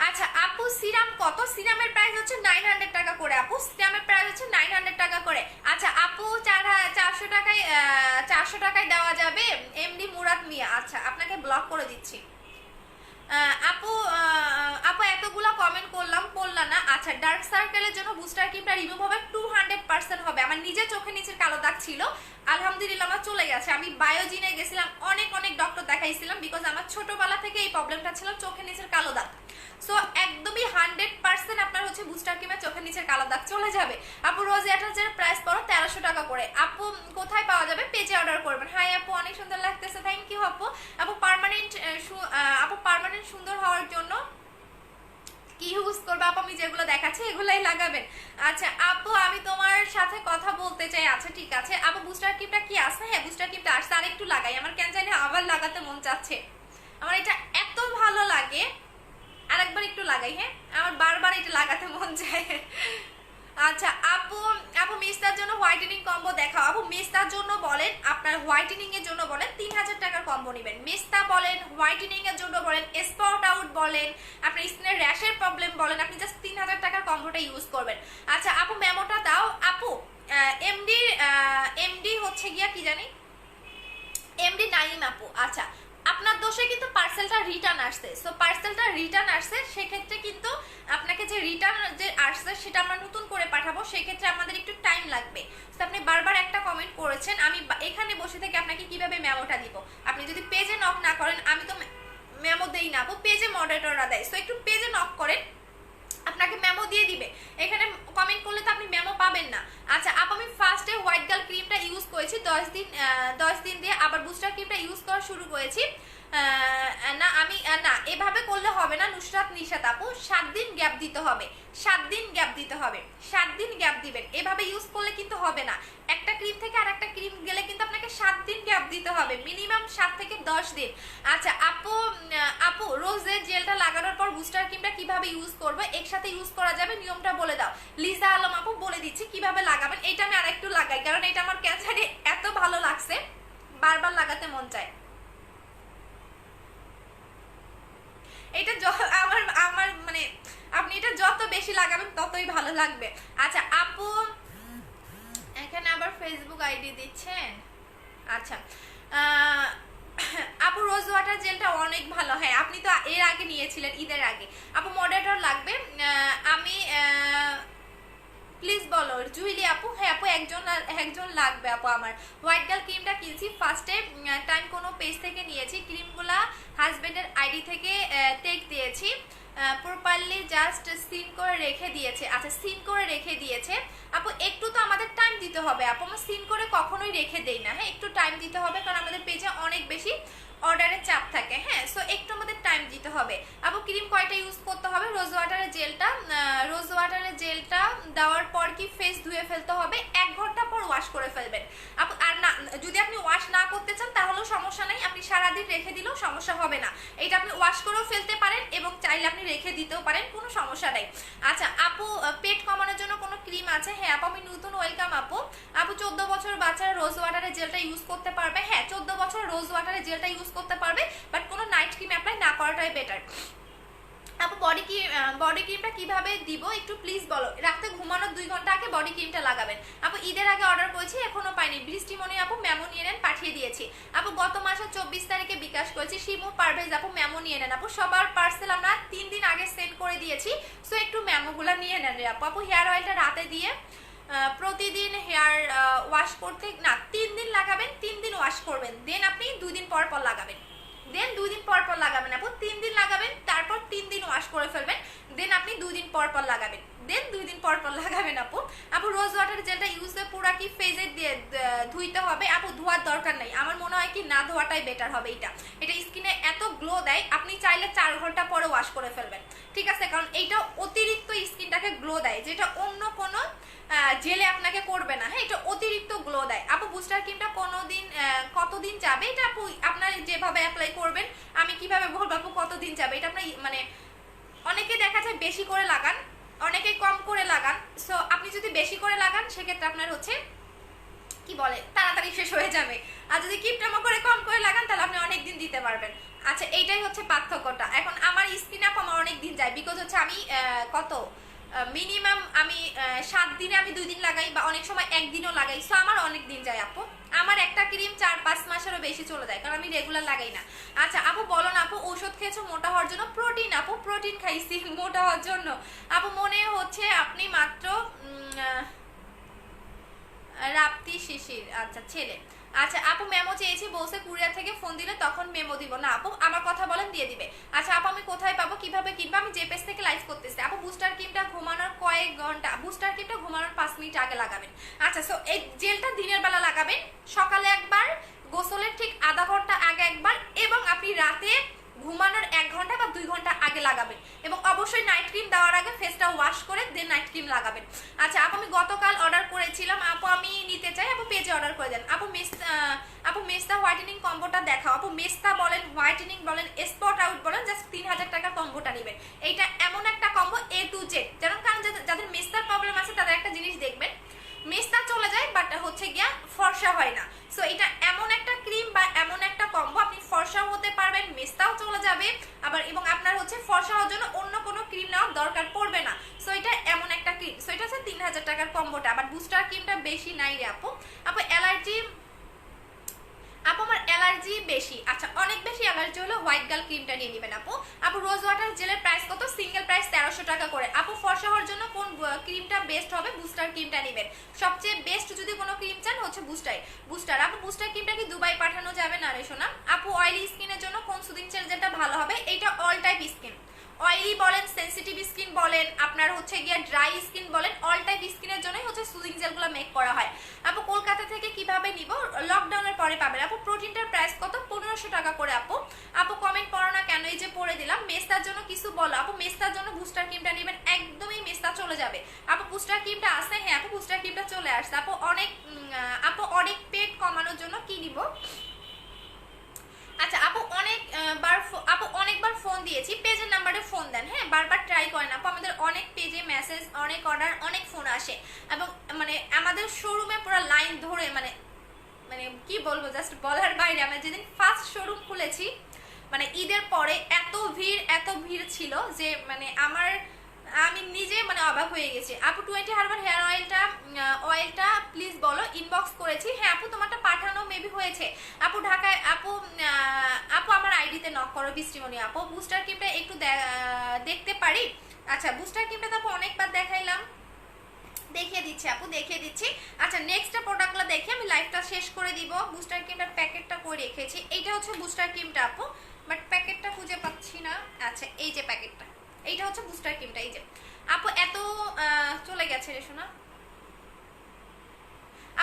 আচ্ছা আপু সিরাম কত? সিরামের প্রাইস হচ্ছে 900 টাকা করে আপু, সিরামের প্রাইস হচ্ছে 900 টাকা করে। আচ্ছা আপু 400 টাকায় দেওয়া যাবে? এমডি মুরাদ মিয়া। আচ্ছা আপনাকে ব্লক করে দিচ্ছি। আপু এতগুলো কমেন্ট করলাম, পড়লাম না। আচ্ছা ডার্ক সার্কেলের জন্য বুস্টার ক্রিমটা রিমুভ হবে 200% হবে। আমার নিজে চোখে নিচের কালো দাগ ছিল, আলহামদুলিল্লাহ আমার চলে গেছে। আমি বায়োজিনে গেছিলাম, অনেক ডক্টর দেখাইছিলাম, বিকজ আমার ছোটবেলা থেকে এই প্রবলেমটা ছিল চোখের নিচের কালো দাগ। সো একদমই 100% আপনার হচ্ছে বুস্টার ক্রিমের চোখের নিচের কালো দাগ চলে যাবে। আপু রোজ ওয়াটারের প্রাইস পড়ো 1300 টাকা করে। আপু কোথায় পাওয়া যাবে? পেজে অর্ডার করবেন। হাই আপু অনেক সুন্দর লাগতেছে, থ্যাংক ইউ আপু। আপু পার্মানেন্ট সুন্দর হওয়ার জন্য কি ইউজ করবে? আপু আমি যেগুলো দেখাচ্ছি এগুলাই লাগাবেন। আচ্ছা আপু আমি তোমার সাথে কথা বলতে চাই। আচ্ছা ঠিক আছে আপু, বুস্টার ক্রিমটা কি আছে? হ্যাঁ বুস্টার ক্রিমটা আসছে, আর একটু লাগাই, আমার কেন জানি আবার লাগাতে মন চাচ্ছে, আমার এটা এত ভালো লাগে, আরেকবার একটু লাগাই। হ্যাঁ আমার বারবার এটা লাগাতে মন চায়। আচ্ছা আপু মিস মেস্তার জন্য হোয়াইটেনিং কম্বো দেখাও আপু। মেস্তার জন্য বলেন, আপনার হোয়াইটেনিং এর জন্য বলেন 3000 টাকার কম্বো নেবেন। মেস্তা বলেন, হোয়াইটেনিং এর জন্য বলেন, স্পট আউট বলেন, আপনার স্কিনের র্যাশের প্রবলেম বলেন, আপনি জাস্ট 3000 টাকার কম্বোটা ইউজ করবেন। আচ্ছা আপু মেমোটা দাও আপু। এমডি হচ্ছে গিয়া কি জানি, এমডি নাইম আপু। আচ্ছা আপনার দোষে কিন্তু পার্সেলটা রিটার্ন আসছে, সো পার্সেলটা রিটার্ন আসছে, সেক্ষেত্রে কিন্তু আপনাকে যে রিটার্ন যে আসছে সেটা আমরা নতুন করে পাঠাবো, সেক্ষেত্রে আমাদের একটু টাইম লাগবে। তো আপনি বারবার একটা কমেন্ট করেছেন, আমি এখানে বসে থেকে আপনাকে কিভাবে মেমোটা দিব। আপনি যদি পেজে নক না করেন, আমি তো মেমো দেই না আপু, পেজে মডারেটররা দেয়, সো একটু পেজে নক করেন, আপনাকে মেমো দিয়ে দিবে। এখানে কমেন্ট করলে তো আপনি মেমো পাবেন না। আচ্ছা আপু আমি ফার্স্টে হোয়াইট গার্ল ক্রিমটা ইউজ করেছি 10 দিন দিয়ে, আবার বুস্টার ক্রিমটা ইউজ করা শুরু করেছি। না আমি না এভাবে করলে হবে না নুসরাত নিশাত আপু, 7 দিন গ্যাপ দিতে হবে, 7 দিন গ্যাপ দিতে হবে, 7 দিন গ্যাপ দিবেন। এভাবে ইউজ করলে কিন্তু হবে না, একটা ক্রিম থেকে আর একটা ক্রিম গেলে কিন্তু আপনাকে 7 দিন গ্যাপ দিতে হবে, মিনিমাম 7 থেকে 10 দিন। আচ্ছা আপু রোজের জেলটা লাগানোর পর বুস্টার ক্রিমটা কিভাবে ইউজ করবো, একসাথে ইউজ করা যাবে, নিয়মটা বলে দাও। লিজা আলম আপু বলে দিচ্ছি কিভাবে লাগাবেন। এটা আমি আরেকটু লাগাই, কারণ এটা আমার ক্যান্সারে এত ভালো লাগছে, বারবার লাগাতে মন চায়। এটা আমার আমার মানে আপনি এটা যত বেশি লাগাবেন ততই ভালো লাগবে। আচ্ছা আপু এখানে আবার ফেসবুক আইডি দিচ্ছেন। আচ্ছা আপু রোজ ওয়াটার জেলটা অনেক ভালো, হ্যাঁ আপনি তো এর আগে নিয়েছিলেন ঈদের আগে। আপু মডারেটর লাগবে, আমি প্লিজ বলো। জুইলি আপু, হ্যাঁ আপু একজন লাগবে আপু। আমার হোয়াইট গার্ল ক্রিমটা কিনছি ফার্স্টে টাইম কোনো পেজ থেকে নিয়েছি, ক্রিমগুলা হাজবেন্ডের আইডি থেকে টেক দিয়েছি, প্রপারলি জাস্ট সিন করে রেখে দিয়েছে। আচ্ছা সিন করে রেখে দিয়েছে আপু, একটু তো আমাদের টাইম দিতে হবে আপু, আমরা সিন করে কখনোই রেখে দেই না, হ্যাঁ একটু টাইম দিতে হবে, কারণ আমাদের পেজে অনেক বেশি অর্ডারের চাপ থাকে, হ্যাঁ সো একটু আমাদের টাইম দিতে হবে আপু। ক্রিম কয়টা ইউজ করতে হবে, রোজ ওয়াটারের জেলটা দেওয়ার পর কি ফেস ধুয়ে ফেলতে হবে, 1 ঘন্টা পর ওয়াশ করে ফেলবেন আপু। আর না যদি আপনি ওয়াশ না করতে চান তাহলেও সমস্যা নেই, আপনি সারাদিন রেখে দিলেও সমস্যা হবে না, এটা আপনি ওয়াশ করেও ফেলতে পারেন এবং চাইলে আপনি রেখে দিতেও পারেন, কোনো সমস্যা নেই। আচ্ছা আপু পেট কমানোর জন্য কোনো ক্রিম আছে, হ্যাঁ আপু আমি নতুন, ওয়েলকাম আপু। আপু 14 বছর বাচ্চারা রোজ ওয়াটারের জেলটা ইউজ করতে পারবে, হ্যাঁ 14 বছর রোজ ওয়াটারের জেলটা ইউজ করতে পারবে, বাট কোনো নাইট ক্রিম অ্যাপ্লাই না করাটাই বেটার। আপু বডি ক্রিমটা কিভাবে দিব একটু প্লিজ বলো। রাতে ঘুমানোর 2 ঘন্টা আগে বডি ক্রিমটা লাগাবেন আপু। ঈদের আগে অর্ডার করেছি এখনো পাইনি, বৃষ্টিমণি আপু মেমো নিয়ে নেন, পাঠিয়ে দিয়েছি আপু। গত মাসের 24 তারিখে বিকাশ করেছি, শিমু পারভেজ আপু মেমো নিয়ে নেন আপু। সবার পার্সেল আমরা 3 দিন আগে সেন্ড করে দিয়েছি, সো একটু মেমোগুলো নিয়ে নেন রে আপু। আপু হেয়ার অয়েলটা রাতে দিয়ে প্রতিদিন হেয়ার ওয়াশ করতে না 3 দিন লাগাবেন, 3 দিন ওয়াশ করবেন, দেন আপনি 2 দিন পর পর লাগাবেন, দেন 2 দিন পর পর লাগাবেন আপু। 3 দিন লাগাবেন, তারপর 3 দিন ওয়াশ করে ফেলবেন, দেন আপনি 2 দিন পর পর লাগাবেন, দেন 2 দিন পর পর লাগাবেন আপু। আপু রোজ ওয়াটার জেলটা ইউজ করে পুরা কি ফেজে দিয়ে ধুইতে হবে আপু? ধোয়ার দরকার নেই, আমার মনে হয় কি না ধোয়াটাই বেটার হবে। এটা স্কিনে এত গ্লো দেয়, আপনি চাইলে 4 ঘন্টা পরে ওয়াশ করে ফেলবেন, ঠিক আছে, কারণ এইটা অতিরিক্ত স্কিনটাকে গ্লো দেয়, যেটা অন্য কোনো জেলে আপনাকে করবে না, হ্যাঁ এটা অতিরিক্ত গ্লো দেয় আপু। বুস্টার ক্রিমটা কতদিন যাবে, এটা আপু আপনার যেভাবে অ্যাপ্লাই করবেন, আমি কিভাবে বলবো আপু কতদিন যাবে, এটা আপনার মানে অনেকে দেখা যায় বেশি করে লাগান, অনেকে কম করে লাগান, সো আপনি যদি বেশি করে লাগান সেক্ষেত্রে আপনার হচ্ছে কি বলে তাড়াতাড়ি শেষ হয়ে যাবে, আর যদি কিপটামো করে কম করে লাগান তাহলে আপনি অনেক দিন দিতে পারবেন। আচ্ছা এইটাই হচ্ছে পার্থক্যটা। এখন আমার স্কিন আপ আমার অনেক দিন যায়, বিকজ হচ্ছে আমি মিনিমাম আমি 7 দিনে আমি 2 দিন লাগাই, বা অনেক সময় 1 দিনও লাগাই, সো আমার অনেক দিন যায় আপু। আমার একটা ক্রিম 4-5 মাসেরও বেশি চলে যায়, কারণ আমি রেগুলার লাগাই না। আচ্ছা আপু বলো না আপু, ঔষধ খেয়েছো মোটা হওয়ার জন্য? প্রোটিন আপু, প্রোটিন খাইছি মোটা হওয়ার জন্য আপু। মনে হচ্ছে আপনি মাত্র রাপ্তি শিশির, আচ্ছা ছেলে। আচ্ছা আপু মেমো চেয়েছি, বলছে কুরিয়ার থেকে ফোন দিলে তখন মেমো দিব না আপু, আমার কথা বলেন দিয়ে দিবে। আচ্ছা আপু আমি কোথায় পাবো, কিভাবে কিনবো? আমি যে পেজ থেকে লাইভ করতেছি আপু। বুস্টার ক্রিমটা ঘুমানোর কয়েক ঘন্টা, বুস্টার ক্রিমটা ঘুমানোর 5 মিনিট আগে লাগাবেন। আচ্ছা সো এই জেলটা দিনের বেলা লাগাবেন, সকালে একবার, গোসলের ঠিক আধা ঘন্টা আগে একবার, এবং আপনি রাতে ঘুমানোর 1 ঘন্টা বা 2 ঘন্টা আগে লাগাবেন, এবং অবশ্যই নাইট ক্রিম দেওয়ার আগে ফেসটা ওয়াশ করে দেন নাইট ক্রিম লাগাবেন। আচ্ছা আপু আমি গতকাল অর্ডার করেছিলাম আপু, আমি নিতে চাই আপু, পেজে অর্ডার করে দেন আপু। মেস্তা হোয়াইটেনিং কম্বোটা দেখাও আপু। মেস্তা বলেন, হোয়াইটেনিং বলেন, স্পট আউট বলেন, জাস্ট 3000 টাকার কম্বোটা নেবেন। এইটা এমন একটা কম্বো A to Z, কারণ যাদের মেস্তার প্রবলেম আছে তাদের একটা জিনিস দেখবেন, মেস্তা চলে যায় বাট হচ্ছে গিয়া ফর্সা হয় না। সো এটা এমন একটা ক্রিম বা এমন একটা কম্বো, আপনি ফর্সাও হতে পারবেন, মেস্তাও চলে যাবে আবার, এবং আপনার হচ্ছে ফর্সা হওয়ার জন্য অন্য কোনো ক্রিম নেওয়ার দরকার পড়বে না। সো এটা এমন একটা ক্রিম। সো এটা হচ্ছে 3000 টাকার কম্বোটা। আবার বুস্টার ক্রিমটা বেশি নাই রে আপু। আপু অ্যালার্জি, আপু আমার অ্যালার্জি বেশি। আচ্ছা অনেক বেশি অ্যালার্জি হলে হোয়াইট গার্ল ক্রিমটা নিয়ে নেবেন আপু। আপু রোজ ওয়াটার জেলের প্রাইস কত? সিঙ্গেল প্রাইস 1300 টাকা করে। আপু ফর্সা হওয়ার জন্য কোন ক্রিমটা বেস্ট হবে? বুস্টার ক্রিমটা নেবেন। সবচেয়ে বেস্ট যদি কোনো ক্রিম চান হচ্ছে বুস্টার। আপু বুস্টার ক্রিমটা কি দুবাই পাঠানো যাবে না রে সোনা? আপু অয়েলি স্কিনের জন্য কোন সুদিং যেটা ভালো হবে? এটা অল টাইপ স্কিন, অয়েলি বলেন, সেনসিটিভ স্কিন বলেন, আপনার হচ্ছে গিয়ে ড্রাই স্কিন বলেন, অল টাইপ স্কিনের জন্যই হচ্ছে সুদিং জেলগুলো মেক করা হয়। আপু কলকাতা থেকে কিভাবে নিব? লকডাউনের পরে পাবেন। আপু প্রোটিনটার প্রাইস কত? 1500 টাকা করে। আপু আপু কমেন্ট পড়ো না কেন? এই যে পড়ে দিলাম। মেস্তার জন্য কিছু বলো আপু। মেস্তার জন্য বুস্টার ক্রিমটা নেবেন, একদমই মেস্তা চলে যাবে। আপু বুস্টার ক্রিমটা আছে? হ্যাঁ আপু বুস্টার ক্রিমটা চলে আসছে। আপু অনেক পেট কমানোর জন্য কি নিব? আচ্ছা আপু অনেকবার ফোন দিয়েছি, পেজের নাম্বারে ফোন দেন, হ্যাঁ বারবার ট্রাই করেন আপু। আমাদের অনেক পেজে মেসেজ, অনেক অর্ডার, অনেক ফোন আসে, এবং মানে আমাদের শোরুমে পুরো লাইন ধরে মানে মানে কি বলবো, জাস্ট বলার বাইরে। আমরা যেদিন ফার্স্ট শোরুম খুলেছি মানে ঈদের পরে এত ভিড় ছিল যে মানে আমি নিজে মানে অবাক হয়ে গেছি। আপু 20 হার্বাল হেয়ার অয়েলটা প্লিজ বলো। ইনবক্স করেছি, হ্যাঁ আপু তোমারটা পাঠানো মেবি হয়েছে। আপু ঢাকায় আপু আমার আইডিতে নক করো বৃষ্টিমণি আপু। বুস্টার ক্রিমটা একটু দেখতে পারি? আচ্ছা বুস্টার ক্রিমটা তো আপু অনেকবার দেখাইলাম, দেখিয়ে দিচ্ছি আপু, দেখিয়ে দিচ্ছি। আচ্ছা নেক্সট প্রোডাক্টগুলো দেখে আমি লাইভটা শেষ করে দিব। বুস্টার ক্রিমটার প্যাকেটটা করে রেখেছি, এইটা হচ্ছে বুস্টার ক্রিমটা আপু, বাট প্যাকেটটা খুঁজে পাচ্ছি না। আচ্ছা এই যে প্যাকেটটা, এইটা হচ্ছে বুস্টার ক্রিমটা। এই যে আপু এত চলে গেছে রে শোনা।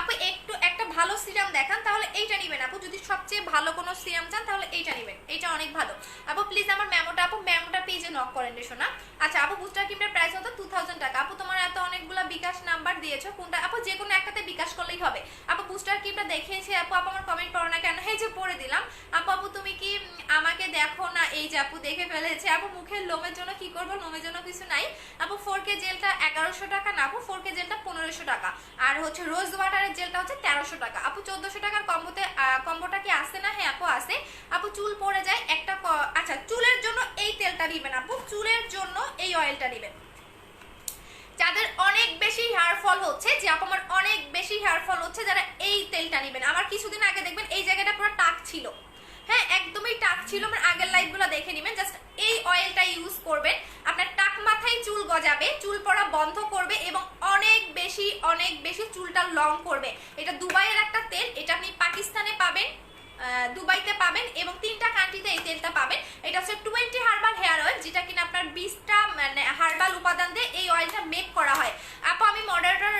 আপু একটু একটা ভালো সিরাম দেখান, তাহলে এইটা নেবেন আপু। যদি সবচেয়ে ভালো কোনো সিরাম চান তাহলে এইটা নেবেন, এইটা অনেক ভালো। আপু প্লিজ আমার মেমোটা পেজে নক করেন রে শোনা। আচ্ছা আপু বুস্টার ক্রিমটার প্রাইস হতো 2000 টাকা। আপু তোমার এত অনেকগুলো বিকাশ নাম্বার দিয়েছো, কোনটা আপু? যে কোনো একটাতে বিকাশ করলেই হবে। আপু বুস্টার ক্রিমটা দেখিয়েছি আপু আমার কমেন্ট পড়ো না কেন? এই যে পড়ে দিলাম। আপু তুমি কি আমাকে দেখো না? এই যে আপু দেখে ফেলেছে। আপু মুখের লোমের জন্য কি করবো? লোমের জন্য কিছু নাই আপু। 4K জেলটা 1100 টাকা না আপু, 4K জেলটা 1500 টাকা। আর হচ্ছে রোজ ওয়াটারের জেলটা হচ্ছে 1300 টাকা। আপু 1400 টাকার কম্বোটা কি আসে না? হ্যাঁ আপু আসে। আপু চুল পড়ে যায় একটা আচ্ছা চুলের জন্য এই তেলটা নেবেন আপু, চুলের জন্য এই অয়েলটা নেবেন। যাদের অনেক বেশি হেয়ার ফল হচ্ছে, যে আপু আমার অনেক বেশি হেয়ার ফল হচ্ছে, যারা এই তেলটা নেবেন। আমার কিছুদিন আগে দেখবেন এই জায়গাটা পুরো টাক ছিল, হ্যাঁ একদমই টাক ছিল। আমার আগের লাইভগুলো দেখে নেবেন। জাস্ট এই অয়েলটা ইউজ করবেন, আপনার টাক মাথায় চুল গজাবে, চুল পড়া বন্ধ করবে, এবং অনেক বেশি চুলটা লং করবে। এটা দুবাইয়ের একটা তেল, এটা আপনি পাকিস্তানে পাবেন, দুবাইতে পাবেন, এবং 3টা কান্ট্রিতে এই তেলটা পাবেন। এটা হচ্ছে 20 হার্বাল হেয়ার অয়েল, যেটা কিনা আপনার 20টা মানে হার্বাল উপাদান দিয়ে এই অয়েলটা মেক করা হয়। আপু আমি মডারেটর,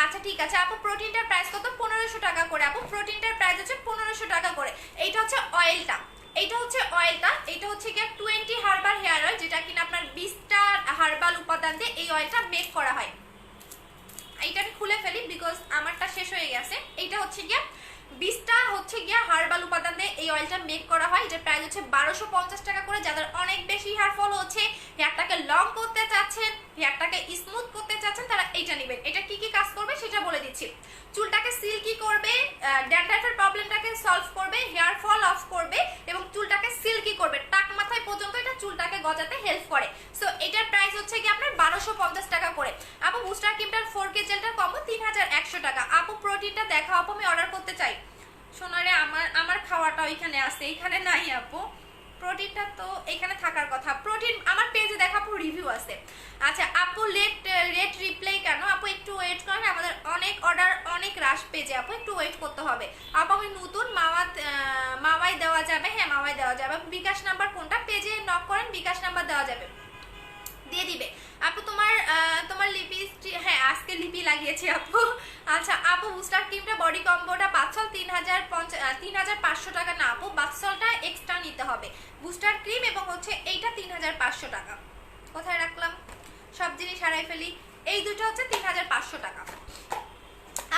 আচ্ছা ঠিক আছে আপু। প্রোটিনটার প্রাইস কত? 1500 টাকা করে আপু। প্রোটিনটার প্রাইস হচ্ছে 1500 টাকা করে। এইটা হচ্ছে অয়েলটা, এটা হচ্ছে গিয়ে 20 হার্বাল হেয়ার অয়েল, যেটা কিনা আপনার 20টা হার্বাল উপাদান দিয়ে এই অয়েলটা মেক করা হয়। এইটা আমি খুলে ফেলি বিকজ আমারটা শেষ হয়ে গেছে। এইটা হচ্ছে গিয়া 20টা হচ্ছে গিয়া হার্বাল উপাদান দিয়ে এই অয়েলটা মেক করা হয়। এটার প্রাইস হচ্ছে 1250 টাকা করে। যাদের অনেক বেশি হেয়ার ফল হচ্ছে, হেয়ারটাকে লং করতে চাচ্ছেন, হেয়ারটাকে স্মুথ করতে চাচ্ছেন, তারা এইটা নেবেন। এটা কি কি কাজ করবে সেটা বলে দিচ্ছি। চুলটাকে সিল্কি করবে, ড্যান্ড্রাফের প্রবলেমটাকে সলভ করবে, হেয়ার ফল অফ করবে, এবং চুলটাকে সিল্কি করবে, টাক মাথায় পর্যন্ত এটা চুলটাকে গজাতে হেল্প করে। সো এটার প্রাইস হচ্ছে কি আপনার 1250 টাকা করে। আপু বুস্টার ক্রিমটার 4K জেলটার কম্বো 3100 টাকা। আপু প্রোটিনটা দেখাও আপু, আমি অর্ডার করতে চাই। সোনারে আমার খাওয়াটা ওইখানে আছে, এইখানে নাই আপু। প্রোটিনটা তো এখানে থাকার কথা। প্রোটিন আমার পেজে দেখা আপু রিভিউ আছে। আচ্ছা আপু লেট রিপ্লাই কেন? আপু একটু ওয়েট করেন, আমাদের অনেক অর্ডার অনেক রাশ পেজে আপু, একটু ওয়েট করতে হবে। আপু আমি নতুন মাওয়াই দেওয়া যাবে? হ্যাঁ মাওয়াই দেওয়া যাবে। বিকাশ নাম্বার কোনটা? পেজে নক করেন, বিকাশ নাম্বার দেওয়া যাবে, দিয়ে দিবে। আপু তোমার লিপস্টিক, হ্যাঁ আজকে লিপি লাগিয়েছি আপু। আচ্ছা আপু বুস্টার ক্রিমটা বডি কম্বোটা বাৎসল 3500 টাকা না আপু, বাৎসলটা এক্সট্রা নিতে হবে। বুস্টার ক্রিম এবং হচ্ছে এইটা 3500 টাকা। কোথায় রাখলাম? সব জিনিস হারাই ফেলি। এই দুটো হচ্ছে 3500 টাকা।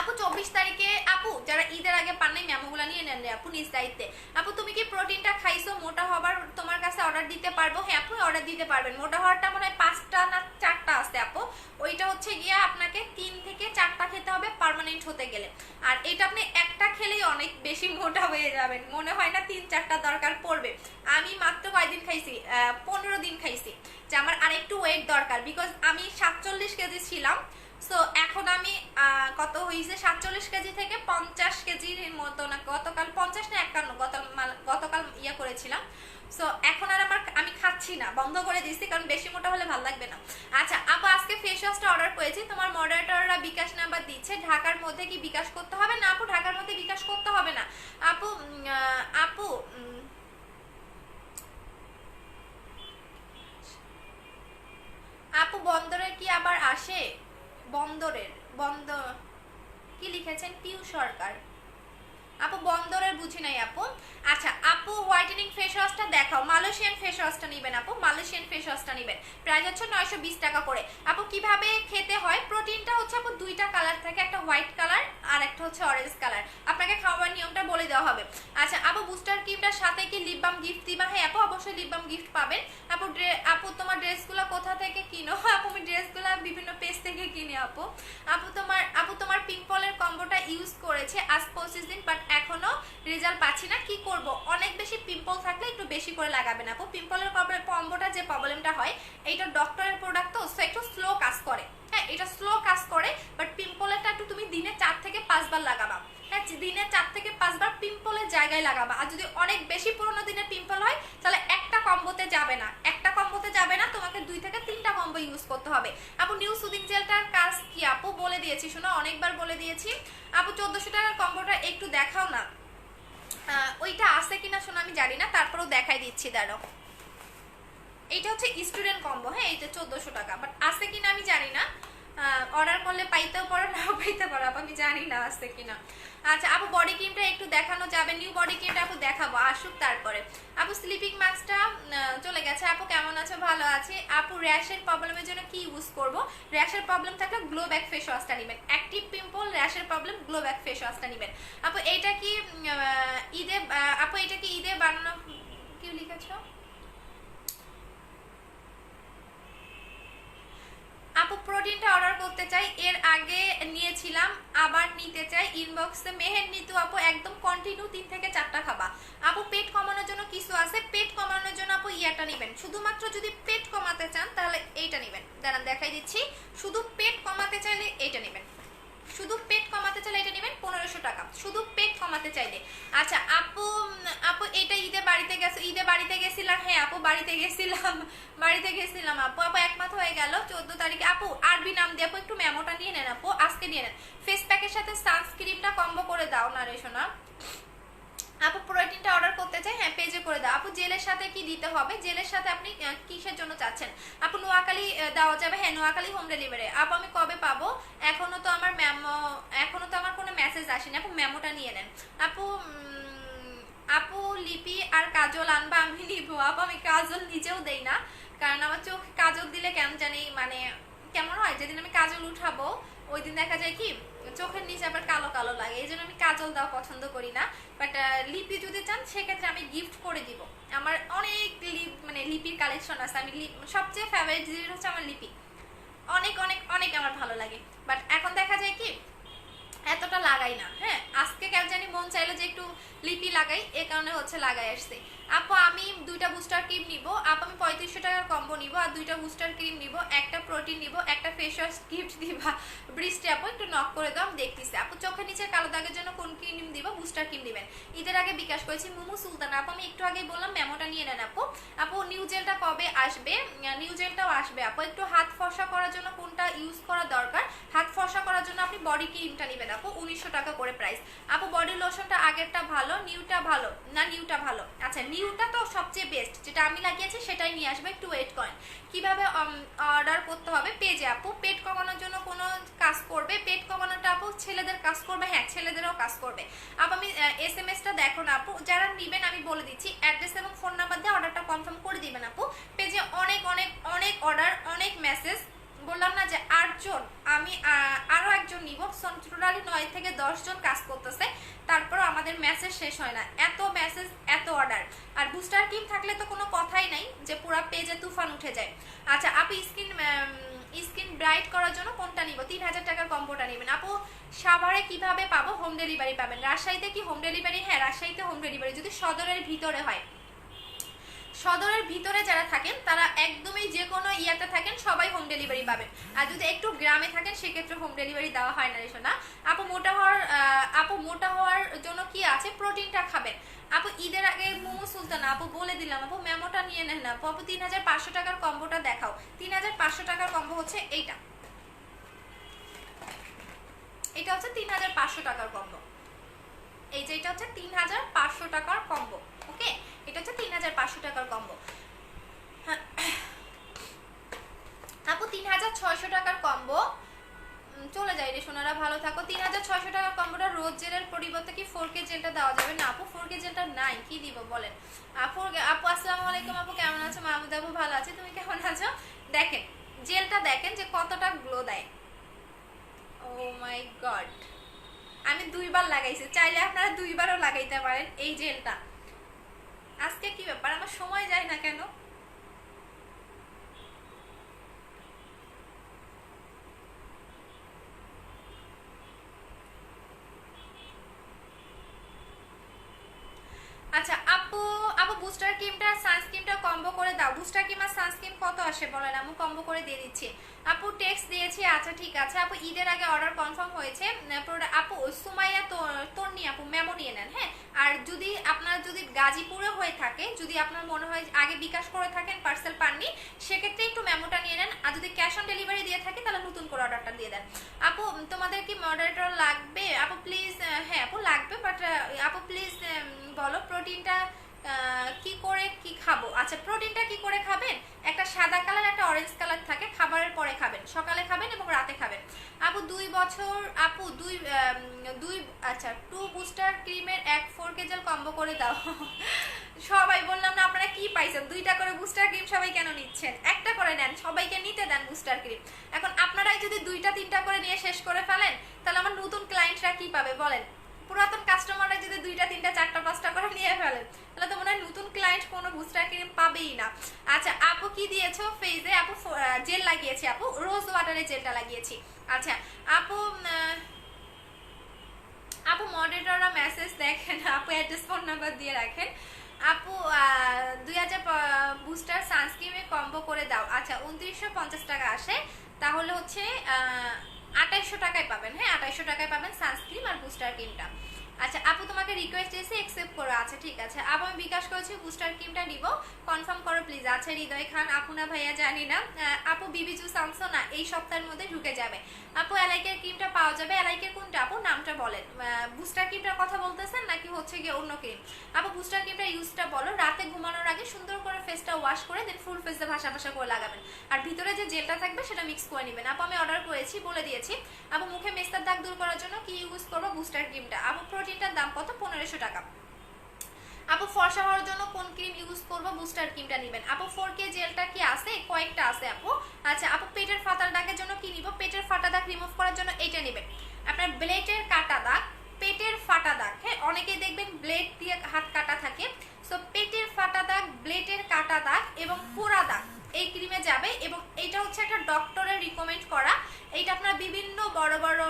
আপু 24 তারিখে আপু যারা ঈদের আগে পান নাই মেমোগুলো নিয়ে নেন রে আপু নিজ দায়িত্বে। আপু তুমি কি প্রোটিনটা খাইছো? মোটা হবার তোমার কাছে অর্ডার দিতে পারবো? হ্যাঁ আপু অর্ডার দিতে পারবেন। মোটা হওয়ারটা মনে হয় 5টা না 4টা আছে আপু। ওইটা হচ্ছে গিয়া আপনাকে 3 থেকে 4টা খেতে হবে পার্মানেন্ট হতে গেলে। আর এটা আপনি একটা খেলেই অনেক বেশি মোটা হয়ে যাবেন, মনে হয় না 3-4টা দরকার পড়বে। আমি মাত্র কয়দিন খাইছি, 15 দিন খাইছি, যে আমার আরেকটু ওয়েট দরকার, বিকজ আমি 47 কেজি ছিলাম। সো এখন আমি কত হয়েছে 47 কেজি থেকে 50 কেজির মতো, না গতকাল 50 না 51 গতকাল ইয়া করেছিলাম। সো এখন আর আমি খাচ্ছি না, বন্ধ করে দিচ্ছি, কারণ বেশি মোটা হলে ভালো লাগবে না। আচ্ছা আপু আজকে ফেস ওয়াশটা অর্ডার করেছি, তোমার মডারেটররা বিকাশ নাম্বার দিচ্ছে, ঢাকার মধ্যে কি বিকাশ করতে হবে? না আপু ঢাকার মধ্যে বিকাশ করতে হবে না আপু। আপু আপু বন্দরের কি আবার আসে? বন্দরের বন্দর কি লিখেছেন? পিউ সরকার। আপু বন্দরের বুঝি নাই আপু। আচ্ছা আপু হোয়াইটেনিং ফেস ওয়াশটা দেখাও। মালয়েশিয়ান ফেস ওয়াশটা নেবেন আপু, মালয়েশিয়ান ফেস ওয়াশটা নেবেন, প্রাইস হচ্ছে 920 টাকা করে। আপু কিভাবে খেতে হয়? প্রোটিনটা হচ্ছে আপু দুইটা কালার থাকে, একটা হোয়াইট কালার আর একটা হচ্ছে অরেঞ্জ কালার। আপনাকে খাওয়ার নিয়মটা বলে দেওয়া হবে। আচ্ছা আপু বুস্টার ক্রিমটার সাথে কি লিপ বাম গিফট দিবা? হ্যাঁ আপু অবশ্যই লিপ বাম গিফট পাবেন। আপু আপু তোমার ড্রেসগুলো কোথা থেকে কিনো? আপু আমি ড্রেসগুলো বিভিন্ন পেজ থেকে কিনি আপু। আপু তোমার পিম্পলের কম্বোটা ইউজ করেছে আজ 25 দিন, বাট এখনো রেজাল্ট পাচ্ছি না, কি করব? অনেক বেশি পিম্পল থাকলে একটু বেশি করে লাগাবেন আপু। পিম্পলের কম্বোটা যে প্রবলেমটা হয়, এইটা ডক্টরের প্রোডাক্ট তো, সো একটু স্লো কাজ করে। হ্যাঁ এটা স্লো কাজ করে, বাট পিম্পলেরটা একটু তুমি দিনে 4 থেকে 5 বার লাগাবা। হ্যাঁ দিনে 4 থেকে 5 বার পিম্পলের জায়গায় লাগাবা। আর যদি অনেক বেশি পুরোনো দিনের পিম্পল হয়, তাহলে একটা কম্বোতে যাবে না, তোমাকে 2 থেকে 3টা কম্বো ইউজ করতে হবে। আপু নিউ সুদিং জেলটার কাজ কি আপু? বলে দিয়েছি, শোনো অনেকবার বলে দিয়েছি আপু। 1400 টাকার কম্বোটা একটু দেখাও না, ওইটা আছে কিনা শোনো আমি জানি না, তারপরেও দেখাই দিচ্ছি, দাঁড়াও। এইটা হচ্ছে স্টুডেন্ট কম্বো, হ্যাঁ এইটা 1400 টাকা, বাট আছে কিনা আমি জানি না। অর্ডার করলে পাইতেও পারো, নাও পাইতে পারো আপু, আমি জানি না আছে কিনা। আচ্ছা আপু বডি ক্রিমটা একটু দেখানো যাবে? নিউ বডি ক্রিমটা আপু দেখাবো, আসুক তারপরে। আপু স্লিপিং মাস্কটা চলে গেছে। আপু কেমন আছো? ভালো আছি আপু। র্যাশের প্রবলেমের জন্য কি ইউজ করব? র্যাশের প্রবলেম থাকলে গ্লো ব্যাক ফেস ওয়াশটা নেবেন। অ্যাক্টিভ পিম্পল, র্যাশের প্রবলেম, গ্লো ব্যাক ফেস ওয়াশটা নেবেন আপু। এইটা কি ঈদে আপু এটা কি ঈদে বানানো? কি লিখেছো আপু? প্রোটিনটা অর্ডার করতে চাই, এর আগে নিয়েছিলাম, আবার নিতে চাই। ইনবক্সে মেহের নিতু আপু একদম কন্টিনিউ 3 থেকে 4টা খাবা আপু। পেট কমানোর জন্য কিছু আছে? পেট কমানোর জন্য আপু ইয়াটা নেবেন, শুধুমাত্র যদি পেট কমাতে চান তাহলে এইটা নেবেন, দাঁড়ান দেখাই দিচ্ছি। শুধু পেট কমাতে চাইলে এইটা নেবেন, শুধু পেট কমাতে চাইলে এটা নেবেন 1500 টাকা, শুধু পেট কমাতে চাইলে। আচ্ছা আপু এটা ঈদে বাড়িতে গেছো? ঈদে বাড়িতে গেছিলাম, হ্যাঁ আপু বাড়িতে গেছিলাম আপু। 1 মাস হয়ে গেল, 14 তারিখে আপু। আরবি নাম দিয়ে আপু একটু মেমোটা নিয়ে নেন আপু, আজকে নিয়ে নেন। ফেস প্যাকের সাথে সানস্ক্রিনটা কম্বো করে দাও না রে সোনা। আপু প্রোটিনটা অর্ডার করতে চাই, হ্যাঁ পেজে করে দাও আপু। জেলের সাথে কি দিতে হবে? জেলের সাথে আপনি কিসের জন্য চাচ্ছেন আপু? নোয়াখালী দেওয়া যাবে, হ্যাঁ নোয়াখালী হোম ডেলিভারি। আপু আমি কবে পাবো? এখনো তো আমার কোনো মেসেজ আসেনি আপু, মেমোটা নিয়ে নেন আপু। আপু লিপি আর কাজল আনবা? আমি নিব আপু, আমি কাজল নিজেও দেই না, কারণ আমার চোখ কাজল দিলে কেমন জানি মানে কেমন হয়, যেদিন আমি কাজল উঠাবো ওই দিন দেখা যায় কি চোখের নিচে আবার কালো কালো লাগে, এই জন্য আমি কাজল দেওয়া পছন্দ করি না। বাট লিপি যদি চান সেক্ষেত্রে আমি গিফট করে দিব। আমার অনেক লিপির কালেকশন আছে, আমি সবচেয়ে ফেভারিট জিনিস হচ্ছে আমার লিপি, অনেক অনেক অনেক আমার ভালো লাগে। বাট এখন দেখা যায় কি এতটা লাগাই না। হ্যাঁ আজকে কেন জানি মন চাইলো যে একটু লিপি লাগাই, এ কারণে হচ্ছে লাগাই আসছে আপু। আমি 2টা বুস্টার ক্রিম নিব আপু, আমি 3500 টাকার কম্বো নিব, আর 2টা বুস্টার ক্রিম নিব, একটা প্রোটিন নিব, একটা ফেস ওয়াশ গিফট দিবা। বৃষ্টি আপু একটু নক করে দাও, আমি দেখতেছি আপু। চোখের নিচের কালো দাগের জন্য কোন ক্রিম দিব? বুস্টার ক্রিম দিবেন। ঈদের আগে বিকাশ করেছি মুমু সুলতান আপু, আমি একটু আগেই বললাম মেমোটা নিয়ে নেন আপু। আপু নিউ জেলটা কবে আসবে? নিউ জেলটাও আসবে আপু। একটু হাত ফর্সা করার জন্য কোনটা ইউজ করা দরকার? হাত ফর্সা করার জন্য আপনি বডি ক্রিমটা নেবেন আপু, 1900 টাকা করে প্রাইস আপু। বডি লোশনটা আগেরটা ভালো, নিউটা ভালো না? নিউটা ভালো। আচ্ছা নিউটা তো সবচেয়ে বেস্ট, যেটা আমি লাগিয়েছি সেটাই নিয়ে আসবে, একটু ওয়েট করেন। কিভাবে অর্ডার করতে হবে? পেজে আপু। পেট কমানোর জন্য কোনো কাজ করবে? পেট কমানোটা আপু ছেলেদের কাজ করবে, হ্যাঁ ছেলেদেরও কাজ করবে আপু। আমি SMS-টা দেখো না আপু, যারা নেবেন আমি বলে দিচ্ছি, অ্যাড্রেস এবং ফোন নাম্বার দিয়ে অর্ডারটা কনফার্ম করে দিবেন আপু। পেজে অনেক অনেক অনেক অর্ডার, অনেক মেসেজ, বললাম না যে 8 জন, আমি আরো একজন নিব, টোটালি 9 থেকে 10 জন কাজ করতেছে, তারপরও আমাদের মেসেজ শেষ হয় না, এত মেসেজ এত অর্ডার। আর বুস্টার ক্রিম থাকলে তো কোনো কথাই নাই, যে পুরো পেজে তুফান উঠে যায়। আচ্ছা আপু স্কিন ব্রাইট করার জন্য কোনটা নিব? 3000 টাকার কম্বোটা নেবেন। আপু সাভারে কিভাবে পাবো? হোম ডেলিভারি পাবেন। রাজশাহীতে কি হোম ডেলিভারি? হ্যাঁ রাজশাহীতে হোম ডেলিভারি, যদি সদরের ভিতরে হয়। সদরের ভিতরে যারা থাকেন তারা একদমই যে কোনো ইয়াতে থাকেন সবাই হোম ডেলিভারি পাবেন। আর যদি একটু গ্রামে থাকেন সেক্ষেত্রে হোম ডেলিভারি দেওয়া হয় না রেশো না। আপু মোটা হওয়ার জন্য কি আছে? প্রোটিনটা খাবেন। আপু ঈদের আগে মোমো সুলতানা আপু বলে দিলাম, আপু মেমোটা নিয়ে নেন না আপু। 3500 টাকার কম্বোটা দেখাও। 3500 টাকার কম্বো হচ্ছে এইটা, এটা হচ্ছে 3500 টাকার কম্বো। এই যে এটা হচ্ছে 3500 টাকার কম্বো। ওকে, এটা হচ্ছে 3500 টাকার কম্বো। আপু 3600 টাকার কম্বো চলে যায় রে সোনারা, ভালো থাকো। 3600 টাকার কম্বোটা রোজ জেলের পরিবর্তে কি 4K জেলটা দেওয়া যাবে? না আপু 4K জেলটা নাই, কি দিব বলেন? আপু আসসালামু আলাইকুম আপু, কেমন আছো? মাহমুদ আপু ভালো আছে, তুমি কেমন আছো? দেখেন জেলটা দেখেন যে কতটা গ্লো দেয়। ও মাই গড, আমি 2বার লাগাইছি, চাইলে আপনারা 2বারও লাগাইতে পারেন এই জেলটা। আজকে কি ব্যাপার, আমার সময় যায় না কেন? আচ্ছা আপু বুস্টার ক্রিমটা সানস্ক্রিনটা কম্বো করে দাও। বুস্টার ক্রিম আর সানস্ক্রিন কত আসে বলেন, আমি কম্বো করে দিয়ে দিচ্ছি। আপু টেক্সট দিয়েছি, আচ্ছা ঠিক আছে। আপু ঈদের আগে অর্ডার কনফার্ম হয়েছে। আপু সুমাইয়া তন্নি আপু মেমো নিয়ে নেন, হ্যাঁ। আর যদি আপনার যদি গাজীপুরে হয়ে থাকে, যদি আপনার মনে হয় আগে বিকাশ করে থাকেন পার্সেল পাননি, সেক্ষেত্রে একটু মেমোটা নিয়ে নেন। আর যদি ক্যাশ অন ডেলিভারি দিয়ে থাকে তাহলে নতুন করে অর্ডারটা দিয়ে দেন। আপু তোমাদের কি মডারেটর লাগবে? আপু প্লিজ, হ্যাঁ আপু লাগবে, বাট আপু প্লিজ বলো প্রোটিনটা কি করে কি খাবো? আচ্ছা প্রোটিনটা কি করে খাবেন? একটা সাদা কালার একটা অরেঞ্জ কালার থাকে, খাবারের পরে খাবেন, সকালে খাবেন এবং রাতে খাবেন। আপু 2 বছর, আপু দুই আচ্ছা 2 বুস্টার ক্রিমের 1 4K জেল কম্বো করে দাও। সবাই বললাম না, আপনারা কি পাইছেন? 2টা করে বুস্টার ক্রিম সবাই কেন নিচ্ছেন? একটা করে নেন, সবাইকে নিতে দেন বুস্টার ক্রিম। এখন আপনারাই যদি 2টা 3টা করে নিয়ে শেষ করে ফেলেন, তাহলে আমার নতুন ক্লায়েন্টরা কি পাবে বলেন? পুরাতন কাস্টমাররা যদি 2টা 3টা 4টা 5টা করে নিয়ে ফেলেন, তাহলে তো মনে হয় নতুন ক্লায়েন্ট কোনো বুস্টার ক্রিম পাবেই না। আচ্ছা আপু কি দিয়েছো ফেজে? আপু জেল লাগিয়েছি, আপু রোজ ওয়াটারের জেলটা লাগিয়েছি। আচ্ছা আপু মডারেটররা মেসেজ দেখেন, আপু অ্যাড্রেস ফোন নাম্বার দিয়ে রাখেন। আপু 2000 বুস্টার সানস্ক্রিমে কম্বো করে দাও। আচ্ছা 2950 টাকা আসে, তাহলে হচ্ছে 2800 টাকায় পাবেন, হ্যাঁ 2800 টাকায় পাবেন সানস্ক্রিম আর বুস্টার ক্রিমটা। আচ্ছা আপু তোমাকে রিকোয়েস্ট এসে অ্যাকসেপ্ট করো, আচ্ছা ঠিক আছে। আপু আমি বিকাশ করেছি, বুস্টার ক্রিমটা নিব, কনফার্ম করো প্লিজ। আচ্ছা হৃদয় খান আপু না ভাইয়া জানি না। আপু বিবি জুস আনছো না? এই সপ্তাহের মধ্যে ঢুকে যাবে। আপু এলাইকের ক্রিমটা পাওয়া যাবে? এলাইকের কোনটা আপু, নামটা বলেন। বুস্টার ক্রিমটার কথা বলতেছেন নাকি হচ্ছে গিয়ে অন্য ক্রিম? আপু বুস্টার ক্রিমটা ইউজটা বলো। রাতে ঘুমানোর আগে সুন্দর করে ফেসটা ওয়াশ করে দেন ফুল ফেসে ভাসা ভাসা করে লাগাবেন, আর ভিতরে যে জেলটা থাকবে সেটা মিক্স করে নেবেন। আপু আমি অর্ডার করেছি, বলে দিয়েছি। আপু মুখে মেস্তার দাগ দূর করার জন্য কি ইউজ করবো? বুস্টার ক্রিমটা। আপু প্রোটিনটার দাম কত? 1500 টাকা। আপু ফর্সা হওয়ার জন্য কোন ক্রিম ইউজ করবো? বুস্টার ক্রিমটা নেবেন। আপু 4K জেলটা কি আছে? কয়েকটা আছে আপু। আচ্ছা আপু পেটের ফাটা দাগের জন্য কি নিব? পেটের ফাটা দাগ রিমুভ করার জন্য এইটা নেবেন। আপনার ব্লেডের কাটা দাগ, পেটের ফাটা দাগ, হ্যাঁ অনেকেই দেখবেন ব্লেড দিয়ে হাত কাটা থাকে, সো পেটের ফাটা দাগ, ব্লেডের কাটা দাগ এবং পোড়া দাগ এই ক্রিমে যাবে। এবং এইটা হচ্ছে একটা ডক্টরের রিকমেন্ড করা, এইটা আপনারা বিভিন্ন বড় বড়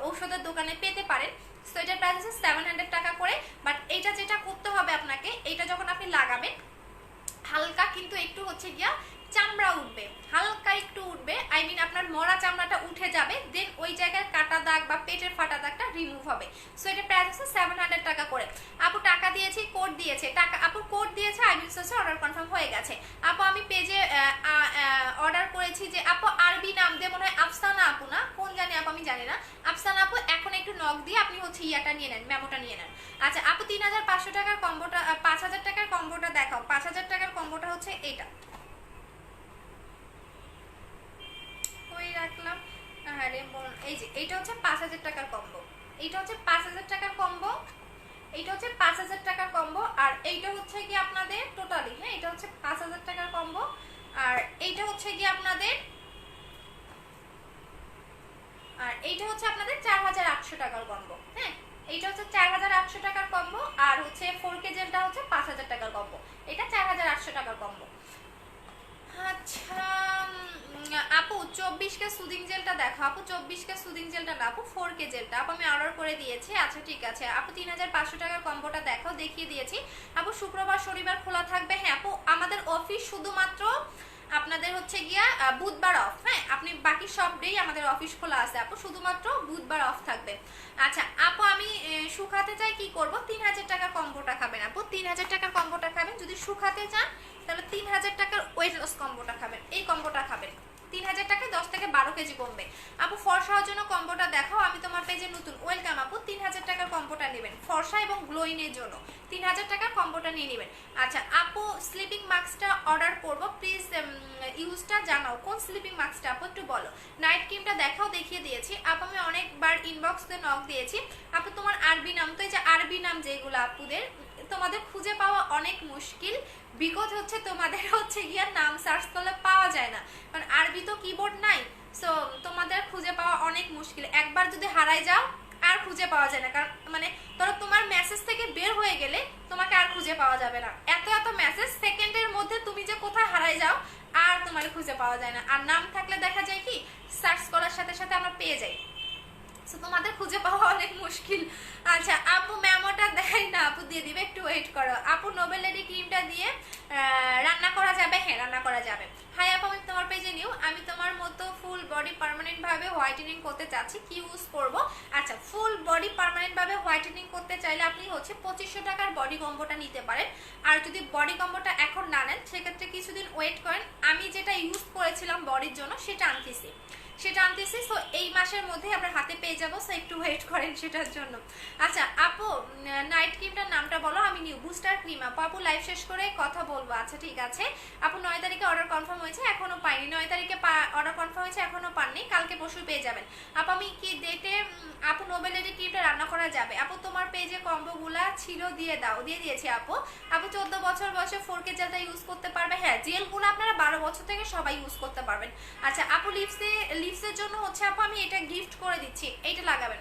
ঔষধের দোকানে পেতে পারেন। সো এটার প্রাইস হচ্ছে 700 টাকা করে। বাট এইটা যেটা করতে হবে আপনাকে, এইটা যখন আপনি লাগাবেন হালকা কিন্তু একটু হচ্ছে গিয়া চামড়া উঠবে, হালকা একটু উঠবে, আই মিন আপনার মরা চামড়াটা উঠে যাবে, দেন ওই জায়গায় কাটা দাগ বা পেটের ফাটা দাগটা রিমুভ হবে। সো এটা প্রাইস হচ্ছে 700 টাকা করে। আপু টাকা দিয়েছি, কোড দিয়েছে, টাকা আপু কোড দিয়েছে, আইবিএস হচ্ছে অর্ডার কনফার্ম হয়ে গেছে। আপু আমি পেজে অর্ডার করেছি যে আপু আরবি নাম দিয়ে মনে হয় আফসানা আপু না কোন জানি আপু, আমি জানি না। আফসানা আপু এখন একটু নক দিয়ে আপনি হচ্ছে ইয়াটা নিয়ে নেন, মেমোটা নিয়ে নেন। আচ্ছা আপু 3500 টাকার কম্বোটা, 5000 টাকার কম্বোটা দেখাও। 5000 টাকার কম্বোটা হচ্ছে এইটা, রাখলাম। আরে এই যে এইটা হচ্ছে 5000 টাকার কম্বো, এইটা হচ্ছে 5000 টাকার কম্বো, এইটা হচ্ছে 5000 টাকার কম্বো। আর এইটা হচ্ছে কি আপনাদের টোটালি, হ্যাঁ এটা হচ্ছে 5000 টাকার কম্বো। আর এইটা হচ্ছে কি আপনাদের এইটা হচ্ছে আপনাদের 4800 টাকার কম্বো। হ্যাঁ, এইটা হচ্ছে 4800 টাকার কম্বো, আর হচ্ছে 4K জেলটা হচ্ছে 5000 টাকার কম্বো। এটা 4800 টাকার কম্বো। আচ্ছা আপু 24K সুদিং জেলটা দেখো। আপু 24K সুদিং জেলটা না আপু, 4K জেলটা আপু আমি অর্ডার করে দিয়েছি। আচ্ছা ঠিক আছে আপু, 3500 টাকার কম্বোটা দেখাও, দেখিয়ে দিয়েছি আপু। শুক্রবার শনিবার খোলা থাকবে। হ্যাঁ আপু, আমাদের অফিস শুধুমাত্র আপনাদের হচ্ছে গিয়া বুধবার অফ। হ্যাঁ, আপনি বাকি সব ডেই আমাদের অফিস খোলা আছে আপু, শুধুমাত্র বুধবার অফ থাকবে। আচ্ছা আপু, আমি শুকাতে চাই, কি করব? 3000 টাকার কম্বোটা খাবেন আপু, 3000 টাকার কম্বোটা খাবেন। যদি শুকাতে চান তাহলে 3000 টাকার ওয়েট লস কম্বোটা খাবেন, এই কম্বোটা খাবেন। 3000 টাকায় 10 থেকে 12 কেজি কমবে আপু। ফর্সা হওয়ার জন্য কম্বোটা দেখাও, আমি তোমার পেজে নতুন, ওয়েলকাম আপু। 3000 টাকার কম্বোটা নেবেন ফর্সা এবং গ্লোইনের জন্য, 3000 টাকার কম্বোটা নিয়ে নেবেন। আচ্ছা আপু, স্লিপিং মাস্কটা অর্ডার করব, প্লিজ ইউজটা জানাও। কোন স্লিপিং মাস্কটা আপু একটু বলো। নাইট ক্রিমটা দেখাও, দেখিয়ে দিয়েছি আপু। আমি অনেকবার ইনবক্সে নক দিয়েছি আপু। তোমার আরবি নাম তো, এই যে আরবি নাম যেগুলো আপুদের, তোমাদের খুঁজে পাওয়া অনেক মুশকিল, বিকজ হচ্ছে তোমাদের হচ্ছে গিয়া নাম সার্চ করলে পাওয়া যায় না, কারণ আরবি তো কিবোর্ড নাই। সো তোমাদের খুঁজে পাওয়া অনেক মুশকিল। একবার যদি হারাই যাও আর খুঁজে পাওয়া যায় না, কারণ মানে ধরো তোমার মেসেজ থেকে বের হয়ে গেলে তোমাকে আর খুঁজে পাওয়া যাবে না। এত এত মেসেজ, সেকেন্ডের মধ্যে তুমি যে কোথায় হারাই যাও আর তোমার খুঁজে পাওয়া যায় না। আর নাম থাকলে দেখা যায় কি সার্চ করার সাথে সাথে আমরা পেয়ে যাই, তোমাদের খুঁজে পাওয়া অনেক মুশকিল। আচ্ছা আপু, মেমোটা দেয় না আপু, দিয়ে দিবে, একটু ওয়েট করো আপু। নোবেল লেডি ক্রিমটা দিয়ে রান্না করা যাবে? হ্যাঁ রান্না করা যাবে। হাই আপু, আমি তোমার পেজে নিউ, আমি তোমার মতো ফুল বডি পার্মানেন্ট ভাবে হোয়াইটেনিং করতে চাচ্ছি, কি ইউজ করব? আচ্ছা, ফুল বডি পার্মানেন্ট ভাবে হোয়াইটেনিং করতে চাইলে আপনি হচ্ছে 2500 টাকার বডি কম্বোটা নিতে পারেন। আর যদি বডি কম্বোটা এখন না নেন সেক্ষেত্রে কিছুদিন ওয়েট করেন, আমি যেটা ইউজ করেছিলাম বডির জন্য সেটা আনতেছি। সো এই মাসের মধ্যে আমরা হাতে পেয়ে যাবো, সো একটু ওয়েট করেন সেটার জন্য। আচ্ছা আপু, নাইট ক্রিমটার নামটা বলো। আমি নিউ বুস্টার ক্রিম আপু। আপু লাইভ শেষ করে কথা বলবো। আচ্ছা ঠিক আছে আপু। 9 তারিখে অর্ডার কনফার্ম হয়েছে, এখনো পাইনি। 9 তারিখে অর্ডার কনফার্ম হয়েছে, এখনো পাননি, কালকে পরশু পেয়ে যাবেন আপু। আমি কি ডেটে আপু নোবেল লেডি ক্রিমটা রান্না করা যাবে? আপু তোমার পেজে কম্বোগুলা ছিল, দিয়ে দাও। দিয়ে দিয়েছি আপু। আপু 14 বছর বয়সে 4K জেলটা ইউজ করতে পারবে? হ্যাঁ, জেলগুলো আপনারা 12 বছর থেকে সবাই ইউজ করতে পারবেন। আচ্ছা আপু, লিপসের জন্য হচ্ছে আপু আমি এটা গিফট করে দিচ্ছি, এইটা লাগাবেন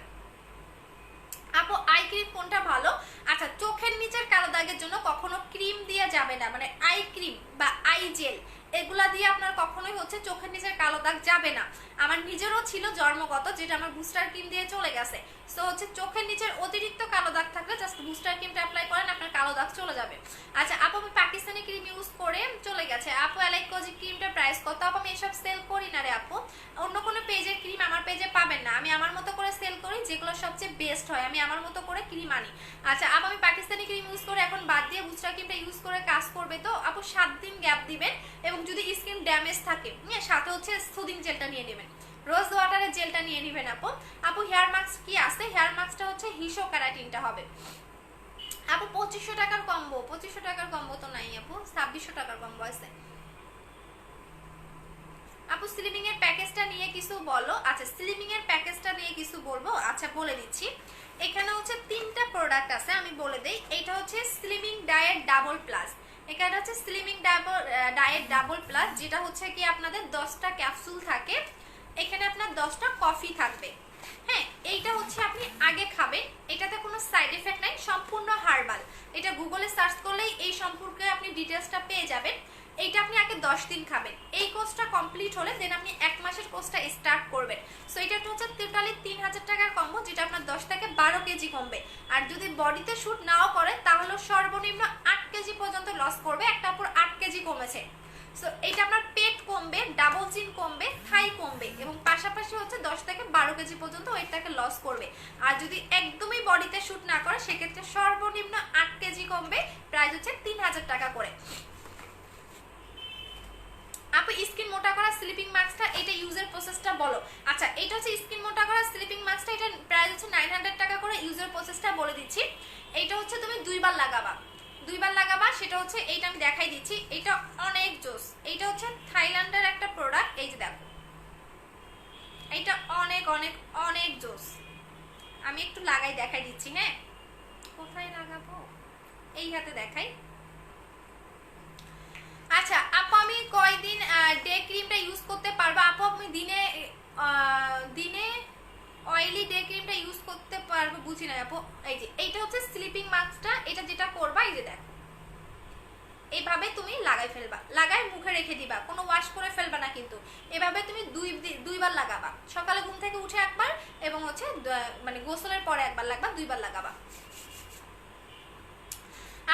আপু। আই ক্রিম কোনটা ভালো? আচ্ছা, চোখের নিচের কালো দাগের জন্য কখনো ক্রিম দিয়ে যাবে না, মানে আই ক্রিম বা আই জেল এগুলা দিয়ে আপনার কখনোই হচ্ছে চোখের নিচের কালো দাগ যাবে না। আমার নিজেরও ছিল জন্মগত, যেটা আমার বুস্টার ক্রিম দিয়ে চলে গেছে। সো হচ্ছে চোখের নিচের অতিরিক্ত কালো দাগ থাকলে জাস্ট বুস্টার ক্রিমটা অ্যাপ্লাই করেন, আপনার কালো দাগ চলে যাবে। আচ্ছা আপু, আমি পাকিস্তানি ক্রিম ইউজ করে চলে গেছে আপু। অ্যালাইকোজি ক্রিমটার প্রাইস কত? আপু আমি এসব সেল করি না রে আপু, অন্য কোনো পেজের ক্রিম আমার পেজে পাবেন না। আমি আমার মতো করে সেল করি, যেগুলো সবচেয়ে বেস্ট হয় আমি আমার মতো করে ক্রিম আনি। আচ্ছা আপু, আমি পাকিস্তানি ক্রিম ইউজ করে এখন বাদ দিয়ে বুস্টার ক্রিমটা ইউজ করে কাজ করবে তো আপু? 7 দিন গ্যাপ দিবেন, এবং যদি স্কিন ড্যামেজ থাকে সাথে হচ্ছে সুদিং জেলটা নিয়ে নেবেন, রোজ ওয়াটারের জেলটা নিয়ে নেবেন আপু। আপু হেয়ার মাস্ক কি আছে? হেয়ার মাস্কটা হচ্ছে হিসো ক্যারাটিনটা হবে আপু। 2500 টাকার কম্বো, 2500 টাকার কম্বো তো নাই আপু, 2600 টাকার কম্বো আছে আপু। স্লিমিং এর প্যাকেজটা নিয়ে কিছু বলো। আচ্ছা, স্লিমিং এর প্যাকেজটা নিয়ে কিছু বলবো। আচ্ছা বলে দিচ্ছি, এখানে হচ্ছে 3টা প্রোডাক্ট আছে, আমি বলে দেই। এটা হচ্ছে স্লিমিং ডায়েট ডাবল প্লাস, এখানে হচ্ছে স্লিমিং ডায়েট ডাবল প্লাস, যেটা হচ্ছে কি আপনাদের 10টা ক্যাপসুল থাকে, এখানে আপনার 10টা কফি থাকবে। হ্যাঁ, এইটা হচ্ছে আপনি আগে খাবেন, এটাতে কোনো সাইড এফেক্ট নাই, সম্পূর্ণ হার্বাল। এটা গুগলে সার্চ করলেই এই সম্পর্কে আপনি ডিটেলসটা পেয়ে যাবেন। এইটা আপনি আগে 10 দিন খাবেন, এই কোর্সটা কমপ্লিট হলে দেন আপনি 1 মাসের কোর্সটা স্টার্ট করবেন। সো এটা হচ্ছে টোটালি 3000 টাকার কম্বো, যেটা আপনার 10 থেকে 12 কেজি কমবে। আর যদি বডিতে শুট নাও করে তাহলে সর্বনিম্ন 8 কেজি পর্যন্ত লস করবে। একটা পুরো 8 কেজি কমেছে। সো এটা আপনার পেট কমবে, ডাবল চিন কমবে, থাই কমবে, এবং পাশাপাশি হচ্ছে 10 থেকে 12 কেজি পর্যন্ত ওয়েটটাকে লস করবে। আর যদি একদমই বডিতে শুট না করে সেক্ষেত্রে সর্বনিম্ন 8 কেজি কমবে, প্রাইস হচ্ছে 3000 টাকা করে আপু। স্কিন মোটা করা স্লিপিং মাস্কটা, এটা ইউজের প্রসেসটা বলো। আচ্ছা, এটা হচ্ছে স্কিন মোটা করা স্লিপিং মাস্কটা, এটা প্রাইস হচ্ছে 900 টাকা করে। ইউজের প্রসেসটা বলে দিচ্ছি, এটা হচ্ছে তুমি 2বার লাগাবা, সেটা হচ্ছে এইটা আমি দেখাই দিচ্ছি। এটা অনেক জোস, এইটা হচ্ছে থাইল্যান্ডের একটা প্রোডাক্ট, এই যে দেখো, এইটা অনেক অনেক অনেক জোস। আমি একটু লাগাই দেখাই দিচ্ছি। হ্যাঁ, কোথায় লাগাবো? এই হাতে দেখাই। আচ্ছা আপু, আমি কয়দিন ডে ক্রিমটা ইউজ করতে পারবো? আপু আমি দিনে অয়েলি ডে ক্রিমটা ইউজ করতে পারবো বুঝি না আপু। এই যে এইটা হচ্ছে স্লিপিং মাস্কটা, এটা যেটা করবা এই যে দেখো এইভাবে তুমি লাগাই ফেলবা, লাগাই মুখে রেখে দিবা, কোনো ওয়াশ করে ফেলবা না কিন্তু, এভাবে তুমি দুইবার লাগাবা, সকালে ঘুম থেকে উঠে একবার এবং হচ্ছে মানে গোসলের পরে একবার লাগবা, দুইবার লাগাবা।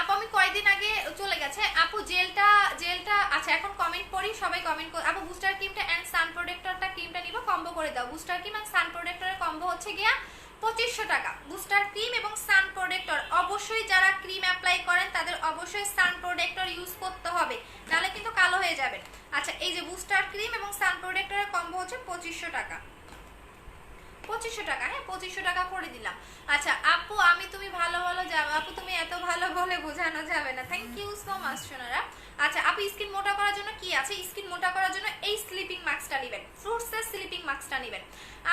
আপু আমি কয়েকদিন আগে চলে গেছে আপু জেলটা আচ্ছা এখন কমেন্ট পড়ি, সবাই কমেন্ট কর। আপু বুস্টার ক্রিমটা এন্ড সান প্রোটেক্টরটা ক্রিমটা নিব কম্বো করে দাও। বুস্টার ক্রিম এন্ড সান প্রোটেক্টরের কম্বো হচ্ছে গিয়া 2500 টাকা। বুস্টার ক্রিম এবং সান প্রোটেক্টর, অবশ্যই যারা ক্রিম অ্যাপ্লাই করেন তাদের অবশ্যই সান প্রোটেক্টর ইউজ করতে হবে, নাহলে কিন্তু কালো হয়ে যাবে। আচ্ছা এই যে বুস্টার ক্রিম এবং সান প্রোটেক্টরের কম্বো হচ্ছে 2500 টাকা, 2500 টাকা, হ্যাঁ 2500 টাকা করে দিলাম। আচ্ছা আপু আমি তুমি ভালো ভালো যাবে আপু, তুমি এত ভালো বলে বোঝানো যাবে না, thank you so much Sonara. আচ্ছা আপু স্কিন মোটা করার জন্য কি আছে? স্কিন মোটা করার জন্য এই স্লিপিং মাস্কটা নেবেন, ফ্রুটসের স্লিপিং মাস্কটা নেবেন।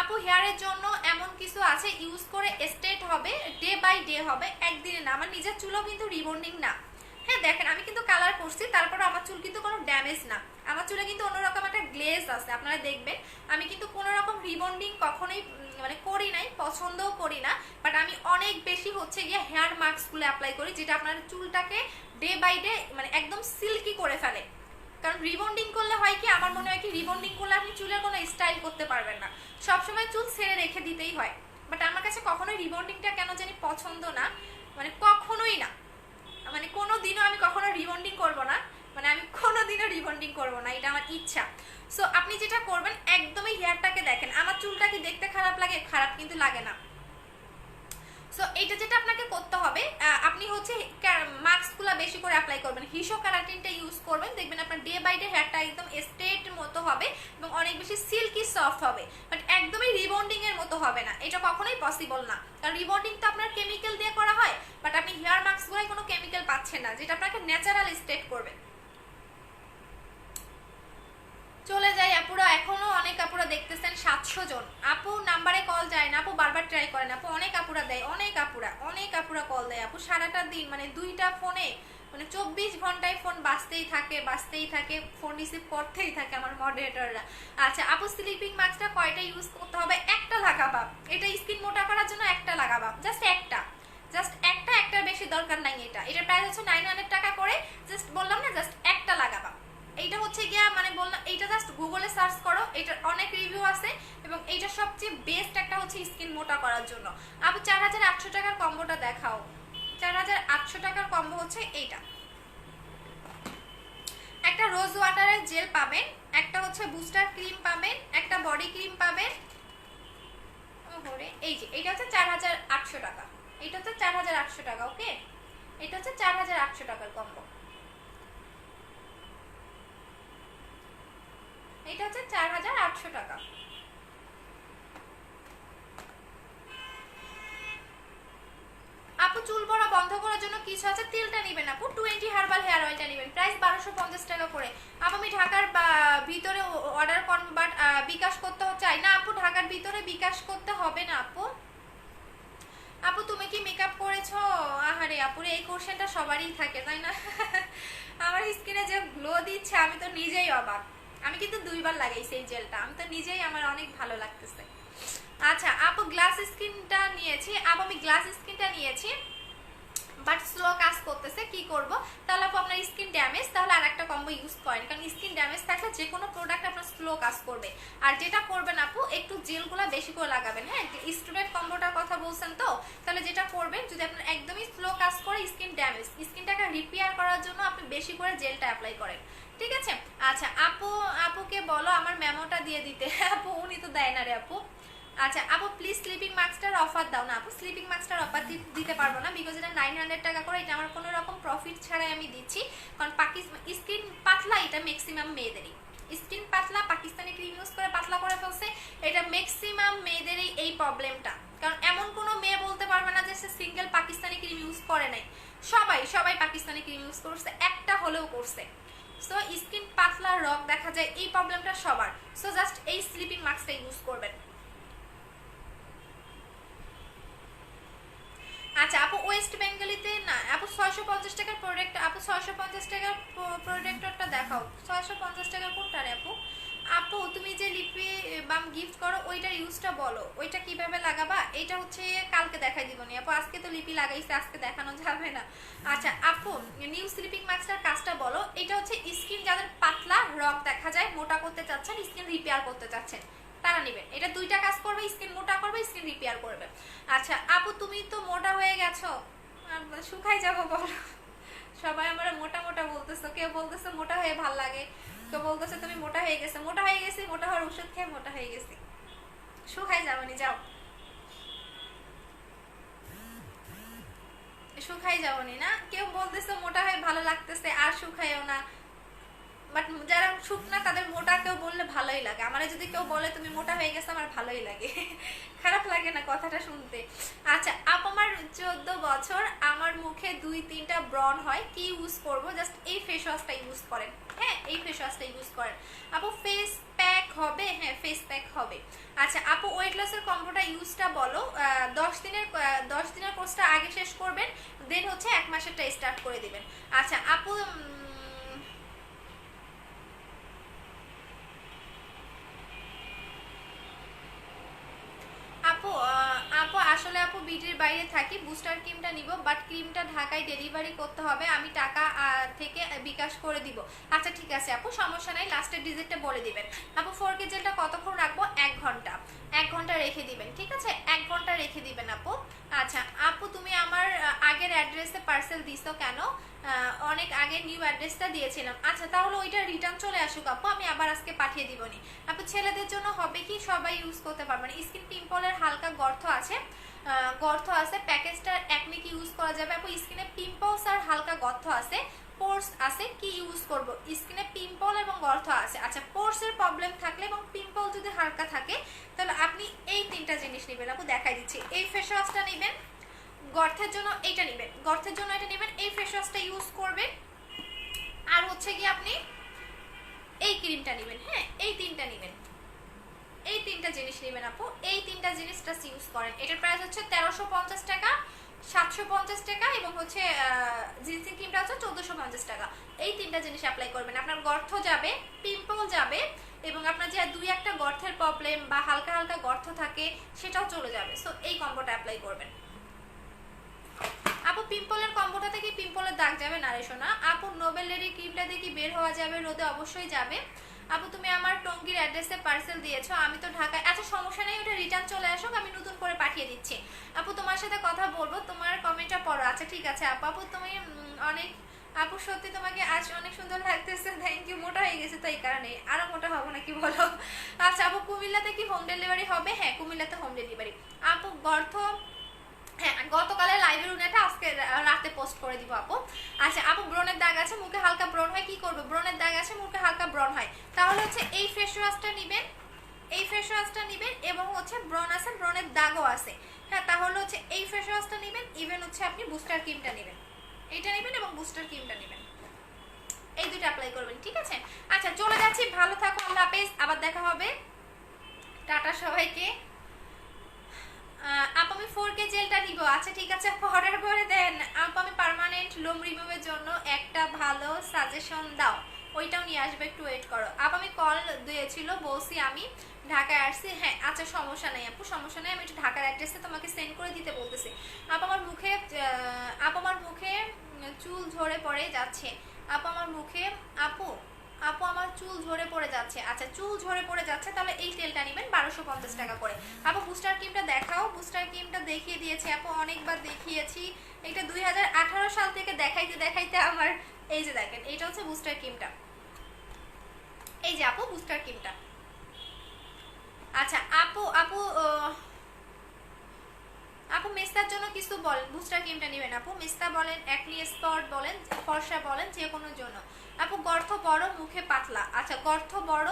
আপু হেয়ারের জন্য এমন কিছু আছে ইউজ করে স্ট্রেট হবে, ডে বাই ডে হবে, একদিনে না। আমার নিজের চুলও কিন্তু রিবন্ডিং না, হ্যাঁ দেখেন আমি কিন্তু কালার করছি, তারপর আমার চুল কিন্তু কোনো ড্যামেজ না, আমার চুলে কিন্তু অন্যরকম একটা গ্লেজ আছে, আপনারা দেখবেন। আমি কিন্তু কোনো রকম রিবন্ডিং কখনোই মানে করি নাই, পছন্দও করি না, বাট আমি অনেক বেশি হচ্ছে গিয়ে হেয়ার মাস্কগুলো অ্যাপ্লাই করি, যেটা আপনার চুলটাকে ডে বাই ডে মানে একদম সিল্কি করে ফেলে। কারণ রিবন্ডিং করলে হয় কি, আমার মনে হয় কি রিবন্ডিং করলে আপনি চুলের কোনো স্টাইল করতে পারবেন না, সবসময় চুল ছেড়ে রেখে দিতেই হয়। বাট আমার কাছে কখনোই রিবন্ডিংটা কেন জানি পছন্দ না, মানে কখনোই না, মানে কোনো দিনও আমি কখনো রিবন্ডিং করব না, মানে আমি কোনো দিনও রিবন্ডিং করব না, এটা আমার ইচ্ছা। সো আপনি যেটা করবেন একদমই হেয়ারটাকে দেখেন, আমার চুলটা কি দেখতে খারাপ লাগে? খারাপ কিন্তু লাগে না। সো এটা যেটা আপনাকে করতে হবে, আপনি হচ্ছে মাস্কগুলো বেশি করে অ্যাপ্লাই করবেন, হিসো ক্যারাটিনটা ইউজ করবেন, দেখবেন আপনার ডে বাই ডে হেয়ারটা একদম স্ট্রেট মতো হবে এবং অনেক বেশি সিল্কি সফট হবে, বাট একদমই রিবন্ডিং এর মতো হবে না, এটা কখনোই পসিবল না। কারণ রিবন্ডিং তো আপনার কেমিক্যাল দিয়ে করা হয়, বাট আপনি হেয়ার মাস্কগুলোয় কোনো কেমিক্যাল পাচ্ছেন না, যেটা আপনাকে ন্যাচারাল স্ট্রেট করবে। চলে যাই আপুরা, এখনো অনেক আপুরা দেখতেছেন 700 জন। আপু নাম্বারে কল যায় না আপু, বারবার ট্রাই করেন আপু, অনেক আপুরা দেয়, অনেক আপুরা কল দেয় আপু, সারাটা দিন মানে দুইটা ফোনে মানে 24 ঘন্টায় ফোন বাজতেই থাকে, ফোন রিসিভ করতেই থাকে আমার মডারেটররা। আচ্ছা আপু স্লিপিং মাস্কটা কয়টা ইউজ করতে হবে? একটা লাগাবা, এটা স্কিন মোটা করার জন্য একটা লাগাবা, জাস্ট একটার বেশি দরকার নাই। এটার প্রাইস হচ্ছে 900 টাকা করে, জাস্ট বললাম না জাস্ট একটা লাগাবা। এইটা হচ্ছে গিয়া মানে বললাম, এইটা জাস্ট গুগলে সার্চ করো, এটার অনেক রিভিউ আছে এবং এইটা সবচেয়ে বেস্ট একটা হচ্ছে স্কিন মোটা করার জন্য। আপু 4800 টাকার কম্বোটা দেখাও। 4800 টাকার কম্বো হচ্ছে এইটা, একটা রোজ ওয়াটারের জেল পাবেন, একটা হচ্ছে বুস্টার ক্রিম পাবেন, একটা বডি ক্রিম পাবেন। ওরে এই যে এটা হচ্ছে 4800 টাকা, এটা হচ্ছে 4800 টাকা, ওকে এটা হচ্ছে 4800 টাকার কম্বো, এটা হচ্ছে 4800 টাকা। আপু চুল পড়া বন্ধ করার জন্য কিছু আছে, তেলটা নেবেন আপু, 20 হার্বাল হেয়ার অয়েলটা নেবেন, প্রাইস 1250 টাকা করে। আপু আমি ঢাকার ভিতরে অর্ডার বাট বিকাশ করতে চাই না আপু, ঢাকার ভিতরে বিকাশ করতে হবে না আপু। আপু তুমি কি মেকআপ করেছো? আহারে আপুরে এই কোশ্চেনটা সবারই থাকে তাই না? আমার স্কিনে যে গ্লো দিচ্ছে আমি তো নিজেই অবাক, আমি কিন্তু দুইবার লাগাইছি এই জেলটা, আমি তো নিজেই আমার অনেক ভালো লাগতেছে। আচ্ছা আপু গ্লাস স্কিনটা নিয়েছি, আপু আমি গ্লাস স্কিনটা নিয়েছি বাট স্লো কাজ করতেছে, কি করব? তাহলে আপু আপনার স্কিন ড্যামেজ, তাহলে আর একটা কম্বো ইউজ করেন, কারণ স্কিন ড্যামেজ থাকলে যে কোনো প্রোডাক্ট আপনার স্লো কাজ করবে। আর যেটা করবেন আপু একটু জেলগুলো বেশি করে লাগাবেন, হ্যাঁ স্টুডেন্ট কম্বোটার কথা বলছেন তো, তাহলে যেটা করবেন যদি আপনার একদমই স্লো কাজ করে স্কিন ড্যামেজ, স্কিনটাকে রিপেয়ার করার জন্য আপনি বেশি করে জেলটা অ্যাপ্লাই করেন, ঠিক আছে? আচ্ছা আপুকে বলো আমার মেমোটা দিয়ে দিতে। আপু উনি তো দেয় না রে আপু। আচ্ছা আপু প্লিজ স্লিপিং মাস্কটার অফার দাও না আপু, স্লিপিং মাস্কটার অফার দিতে পারবো না, বিকজ এটা 900 টাকা করে, এটা আমার কোনো রকম প্রফিট ছাড়াই আমি দিচ্ছি, কারণ স্কিন পাতলা, এটা ম্যাক্সিমাম মেয়েদেরই স্কিন পাতলা, পাকিস্তানি ক্রিম ইউজ করে পাতলা করে ফেলছে, এটা ম্যাক্সিমাম মেয়েদেরই এই প্রবলেমটা। কারণ এমন কোনো মেয়ে বলতে পারবে না যে সে সিঙ্গেল পাকিস্তানি ক্রিম ইউজ করে নাই, সবাই পাকিস্তানি ক্রিম ইউজ করছে, একটা হলেও করছে। সো স্কিন পাতলা রগ দেখা যায়, এই প্রবলেমটা সবার। সো জাস্ট এই স্লিপিং মাস্কটা ইউজ করবেন। আচ্ছা আপু ওয়েস্ট বেঙ্গলিতে না আপু 650 টাকার প্রোডাক্ট, আপু 650 টাকার প্রোডাক্টটা দেখাও, 650 টাকার কোনটা রে আপু? আপু তুমি যে লিপি বাম গিফট করো ওইটার ইউজটা বলো, ওইটা কিভাবে লাগাবা? এটা হচ্ছে কালকে দেখাই দিব নি আপু, আজকে তো লিপি লাগাইছে, আজকে দেখানো যাবে না। আচ্ছা আপু নিউ স্লিপিং মাস্কটার কাজটা বলো। এটা হচ্ছে স্কিন যাদের পাতলা রক দেখা যায়, মোটা করতে চাচ্ছেন, স্কিন রিপেয়ার করতে চাচ্ছেন, তারা নেবেন। এটা দুইটা কাজ করবে, স্কিন মোটা করবে, স্কিন রিপেয়ার করবে। আচ্ছা আপু তুমি তো মোটা হয়ে গেছো, শুকাই যাবো বলো। সবাই আমার মোটা মোটা বলতেছো, কেউ বলতেছে মোটা হয়ে ভাল লাগে, কেউ বলতেছে তুমি মোটা হয়ে গেছে। মোটা হয়ে গেছি, মোটা হওয়ার ওষুধ খেয়ে মোটা হয়ে গেছি, শুকাই যাবনি, যাও শুকাই যাবনি না। কেউ বলতেছে মোটা হয়ে ভালো লাগতেছে, আর শুকাইও না। বাট যারা শুকনা তাদের মোটা কেউ বললে ভালোই লাগে। আমার যদি কেউ বলে তুমি মোটা হয়ে গেছো, আমার ভালোই লাগে, খারাপ লাগে না কথাটা শুনতে। আচ্ছা আপু আমার 14 বছর, আমার মুখে 2-3টা ব্রণ হয়, কি ইউজ করব? জাস্ট এই ফেস ওয়াশটা ইউজ করেন, হ্যাঁ এই ফেস ওয়াশটা ইউজ করেন। আপু ফেস প্যাক হবে? হ্যাঁ ফেস প্যাক হবে। আচ্ছা আপু ওয়েট লসের কম্বোটা ইউজটা বলো। 10 দিনের কোর্সটা আগে শেষ করবেন, দেন হচ্ছে 1 মাসেরটা স্টার্ট করে দিবেন। আচ্ছা আপু আপু আপু আসলে আপু বিটির বাইরে থাকি, বুস্টার ক্রিমটা নিব, বাট ক্রিমটা ঢাকায় ডেলিভারি করতে হবে, আমি টাকা থেকে বিকাশ করে দিব। আচ্ছা ঠিক আছে আপু, সমস্যা নাই, লাস্টের ডিজিটটা বলে দিবেন। আপু 4K জেলটা কতক্ষণ রাখবো? 1 ঘন্টা। 1 ঘন্টা রেখে দিবেন, ঠিক আছে 1 ঘন্টা রেখে দিবেন আপু। আচ্ছা আপু তুমি আমার আগের অ্যাড্রেসে পার্সেল দিছো কেন? অনেক আগে নিউ অ্যাড্রেসটা দিয়েছিলাম। আচ্ছা তাহলে ওইটা রিটার্ন চলে আসুক আপু, আমি আবার আজকে পাঠিয়ে দিবনি। আপু ছেলেদের জন্য হবে কি? সবাই ইউজ করতে পারবেন। স্কিন পিম্পলের হালকা গর্ত আছে, প্যাকেজটা একনিক ইউজ করা যাবে। আপু স্কিনে পিম্পলস আর হালকা গর্ত আছে, পোর্স আছে, কি ইউজ করব? স্কিনে পিম্পল এবং গর্ত আছে। আচ্ছা পোর্সের প্রবলেম থাকলে এবং পিম্পল যদি হালকা থাকে তাহলে আপনি এই 3টা জিনিস নেবেন। আপু দেখাই দিচ্ছি, এই ফেস ওয়াশটা নেবেন, গর্তের জন্য এইটা নেবেন, গর্তের জন্য এটা নেবেন, এই ফেস ওয়াশটা ইউজ করবেন, আর হচ্ছে কি আপনি এই ক্রিমটা নেবেন। হ্যাঁ এই 3টা নেবেন, এই 3টা জিনিস নেবেন আপু, এই 3টা জিনিসটা ইউজ করেন। এটার প্রাইস হচ্ছে 1350 টাকা, 750 টাকা, এবং হচ্ছে জিনসিং ক্রিমটা হচ্ছে 1450 টাকা। এই 3টা জিনিস অ্যাপ্লাই করবেন, আপনার গর্ত যাবে, পিম্পল যাবে, এবং আপনার যে 2-1টা গর্তের প্রবলেম বা হালকা হালকা গর্ত থাকে সেটাও চলে যাবে। সো এই কম্বোটা অ্যাপ্লাই করবেন আপু। পিম্পলের কম্বোটা থেকে পিম্পলের দাগ যাবে না রে সোনা। আপু নোবেল লেডি ক্রিমটা দেখি বের হওয়া যাবে রোদে? অবশ্যই যাবে আপু। তুমি আমার টঙ্গীর অ্যাড্রেসে পার্সেল দিয়েছো, আমি তো ঢাকায়। আচ্ছা সমস্যা নেই, ওটা রিটার্ন চলে আসুক, আমি নতুন করে পাঠিয়ে দিচ্ছি। আপু তোমার সাথে কথা বলবো, তোমার কমেন্টটা পড়ো। আচ্ছা ঠিক আছে আপু। আপু তুমি অনেক, আপু সত্যি তোমাকে আজ অনেক সুন্দর লাগতেছে, থ্যাংক ইউ। মোটা হয়ে গেছে তো এই কারণে, আরো মোটা হবো নাকি বলো? আচ্ছা আপু কুমিল্লাতে কি হোম ডেলিভারি হবে? হ্যাঁ কুমিল্লাতে হোম ডেলিভারি। আপু গর্ত, হ্যাঁ গতকালের লাইভের উনাটা আজকে রাতে পোস্ট করে দিব আপু। আচ্ছা আপু ব্রণের দাগ আছে, মুখে হালকা ব্রণ হয়, কি করবে? ব্রণের দাগ আছে, মুখে হালকা ব্রণ হয়, তাহলে হচ্ছে এই ফেস ওয়াশটা নেবেন, এই ফেস ওয়াশটা নেবেন, এবং হচ্ছে ব্রণ আছে, ব্রণের দাগও আছে, হ্যাঁ তাহলে হচ্ছে এই ফেস ওয়াশটা নেবেন, ইভেন হচ্ছে আপনি বুস্টার ক্রিমটা নেবেন, এইটা নেবেন এবং বুস্টার ক্রিমটা নেবেন, এই দুটো অ্যাপ্লাই করবেন, ঠিক আছে? আচ্ছা চলে যাচ্ছি, ভালো থাকো, আল্লাহ হাফেজ, আবার দেখা হবে, টাটা সবাইকে। আপু আমি 4K জেলটা নিব। আচ্ছা ঠিক আছে আপু, অর্ডার করে দেন আপু। আমি পার্মানেন্ট লোম রিমুভের জন্য একটা ভালো সাজেশন দাও, ওইটাও নিয়ে আসবে, একটু ওয়েট করো আপু। আমি কল দিয়েছিল, বলছি আমি ঢাকায় আসছি। হ্যাঁ আচ্ছা সমস্যা নেই আপু, সমস্যা নেই, আমি একটু ঢাকার অ্যাড্রেসে তোমাকে সেন্ড করে দিতে বলতেছি। আপু আমার মুখে চুল ঝরে পড়ে যাচ্ছে আপু, আমার মুখে আপু আপু আমার চুল ঝরে পড়ে যাচ্ছে। আচ্ছা চুল ঝরে পড়ে যাচ্ছে, তাহলে এই তেলটা নেবেন 1250 টাকা করে। আপু বুস্টার ক্রিমটা দেখাও। বুস্টার ক্রিমটা দেখিয়ে দিয়েছি আপু, অনেকবার দেখিয়েছি, এটা 2018 সাল থেকে দেখাইতে দেখাইতে আমার, এই যে দেখেন এটা হচ্ছে বুস্টার ক্রিমটা, এই যে আপু বুস্টার ক্রিমটা। আচ্ছা আপু আপু আপু মেস্তার জন্য কিছু বলেন, বুস্টার ক্রিমটা নেবেন আপু। মেস্তা বলেন, অ্যাকনি স্পট বলেন, ফর্সা বলেন, যে কোনো জন্য আপু। গর্ত বড়, মুখে পাতলা। আচ্ছা গর্ত বড়,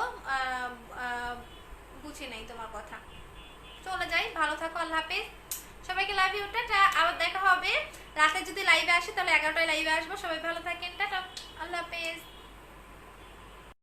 বুঝি নাই তোমার কথা, চলে যাই, ভালো থাকো, আল্লাহ হাফেজ সবাইকে, লাভ ইউ, টাটা। আবার দেখা হবে রাতে, যদি লাইভে আসে তাহলে 11টায় লাইভে আসবো। সবাই ভালো থাকেন, টাটা, আল্লাহ হাফেজ।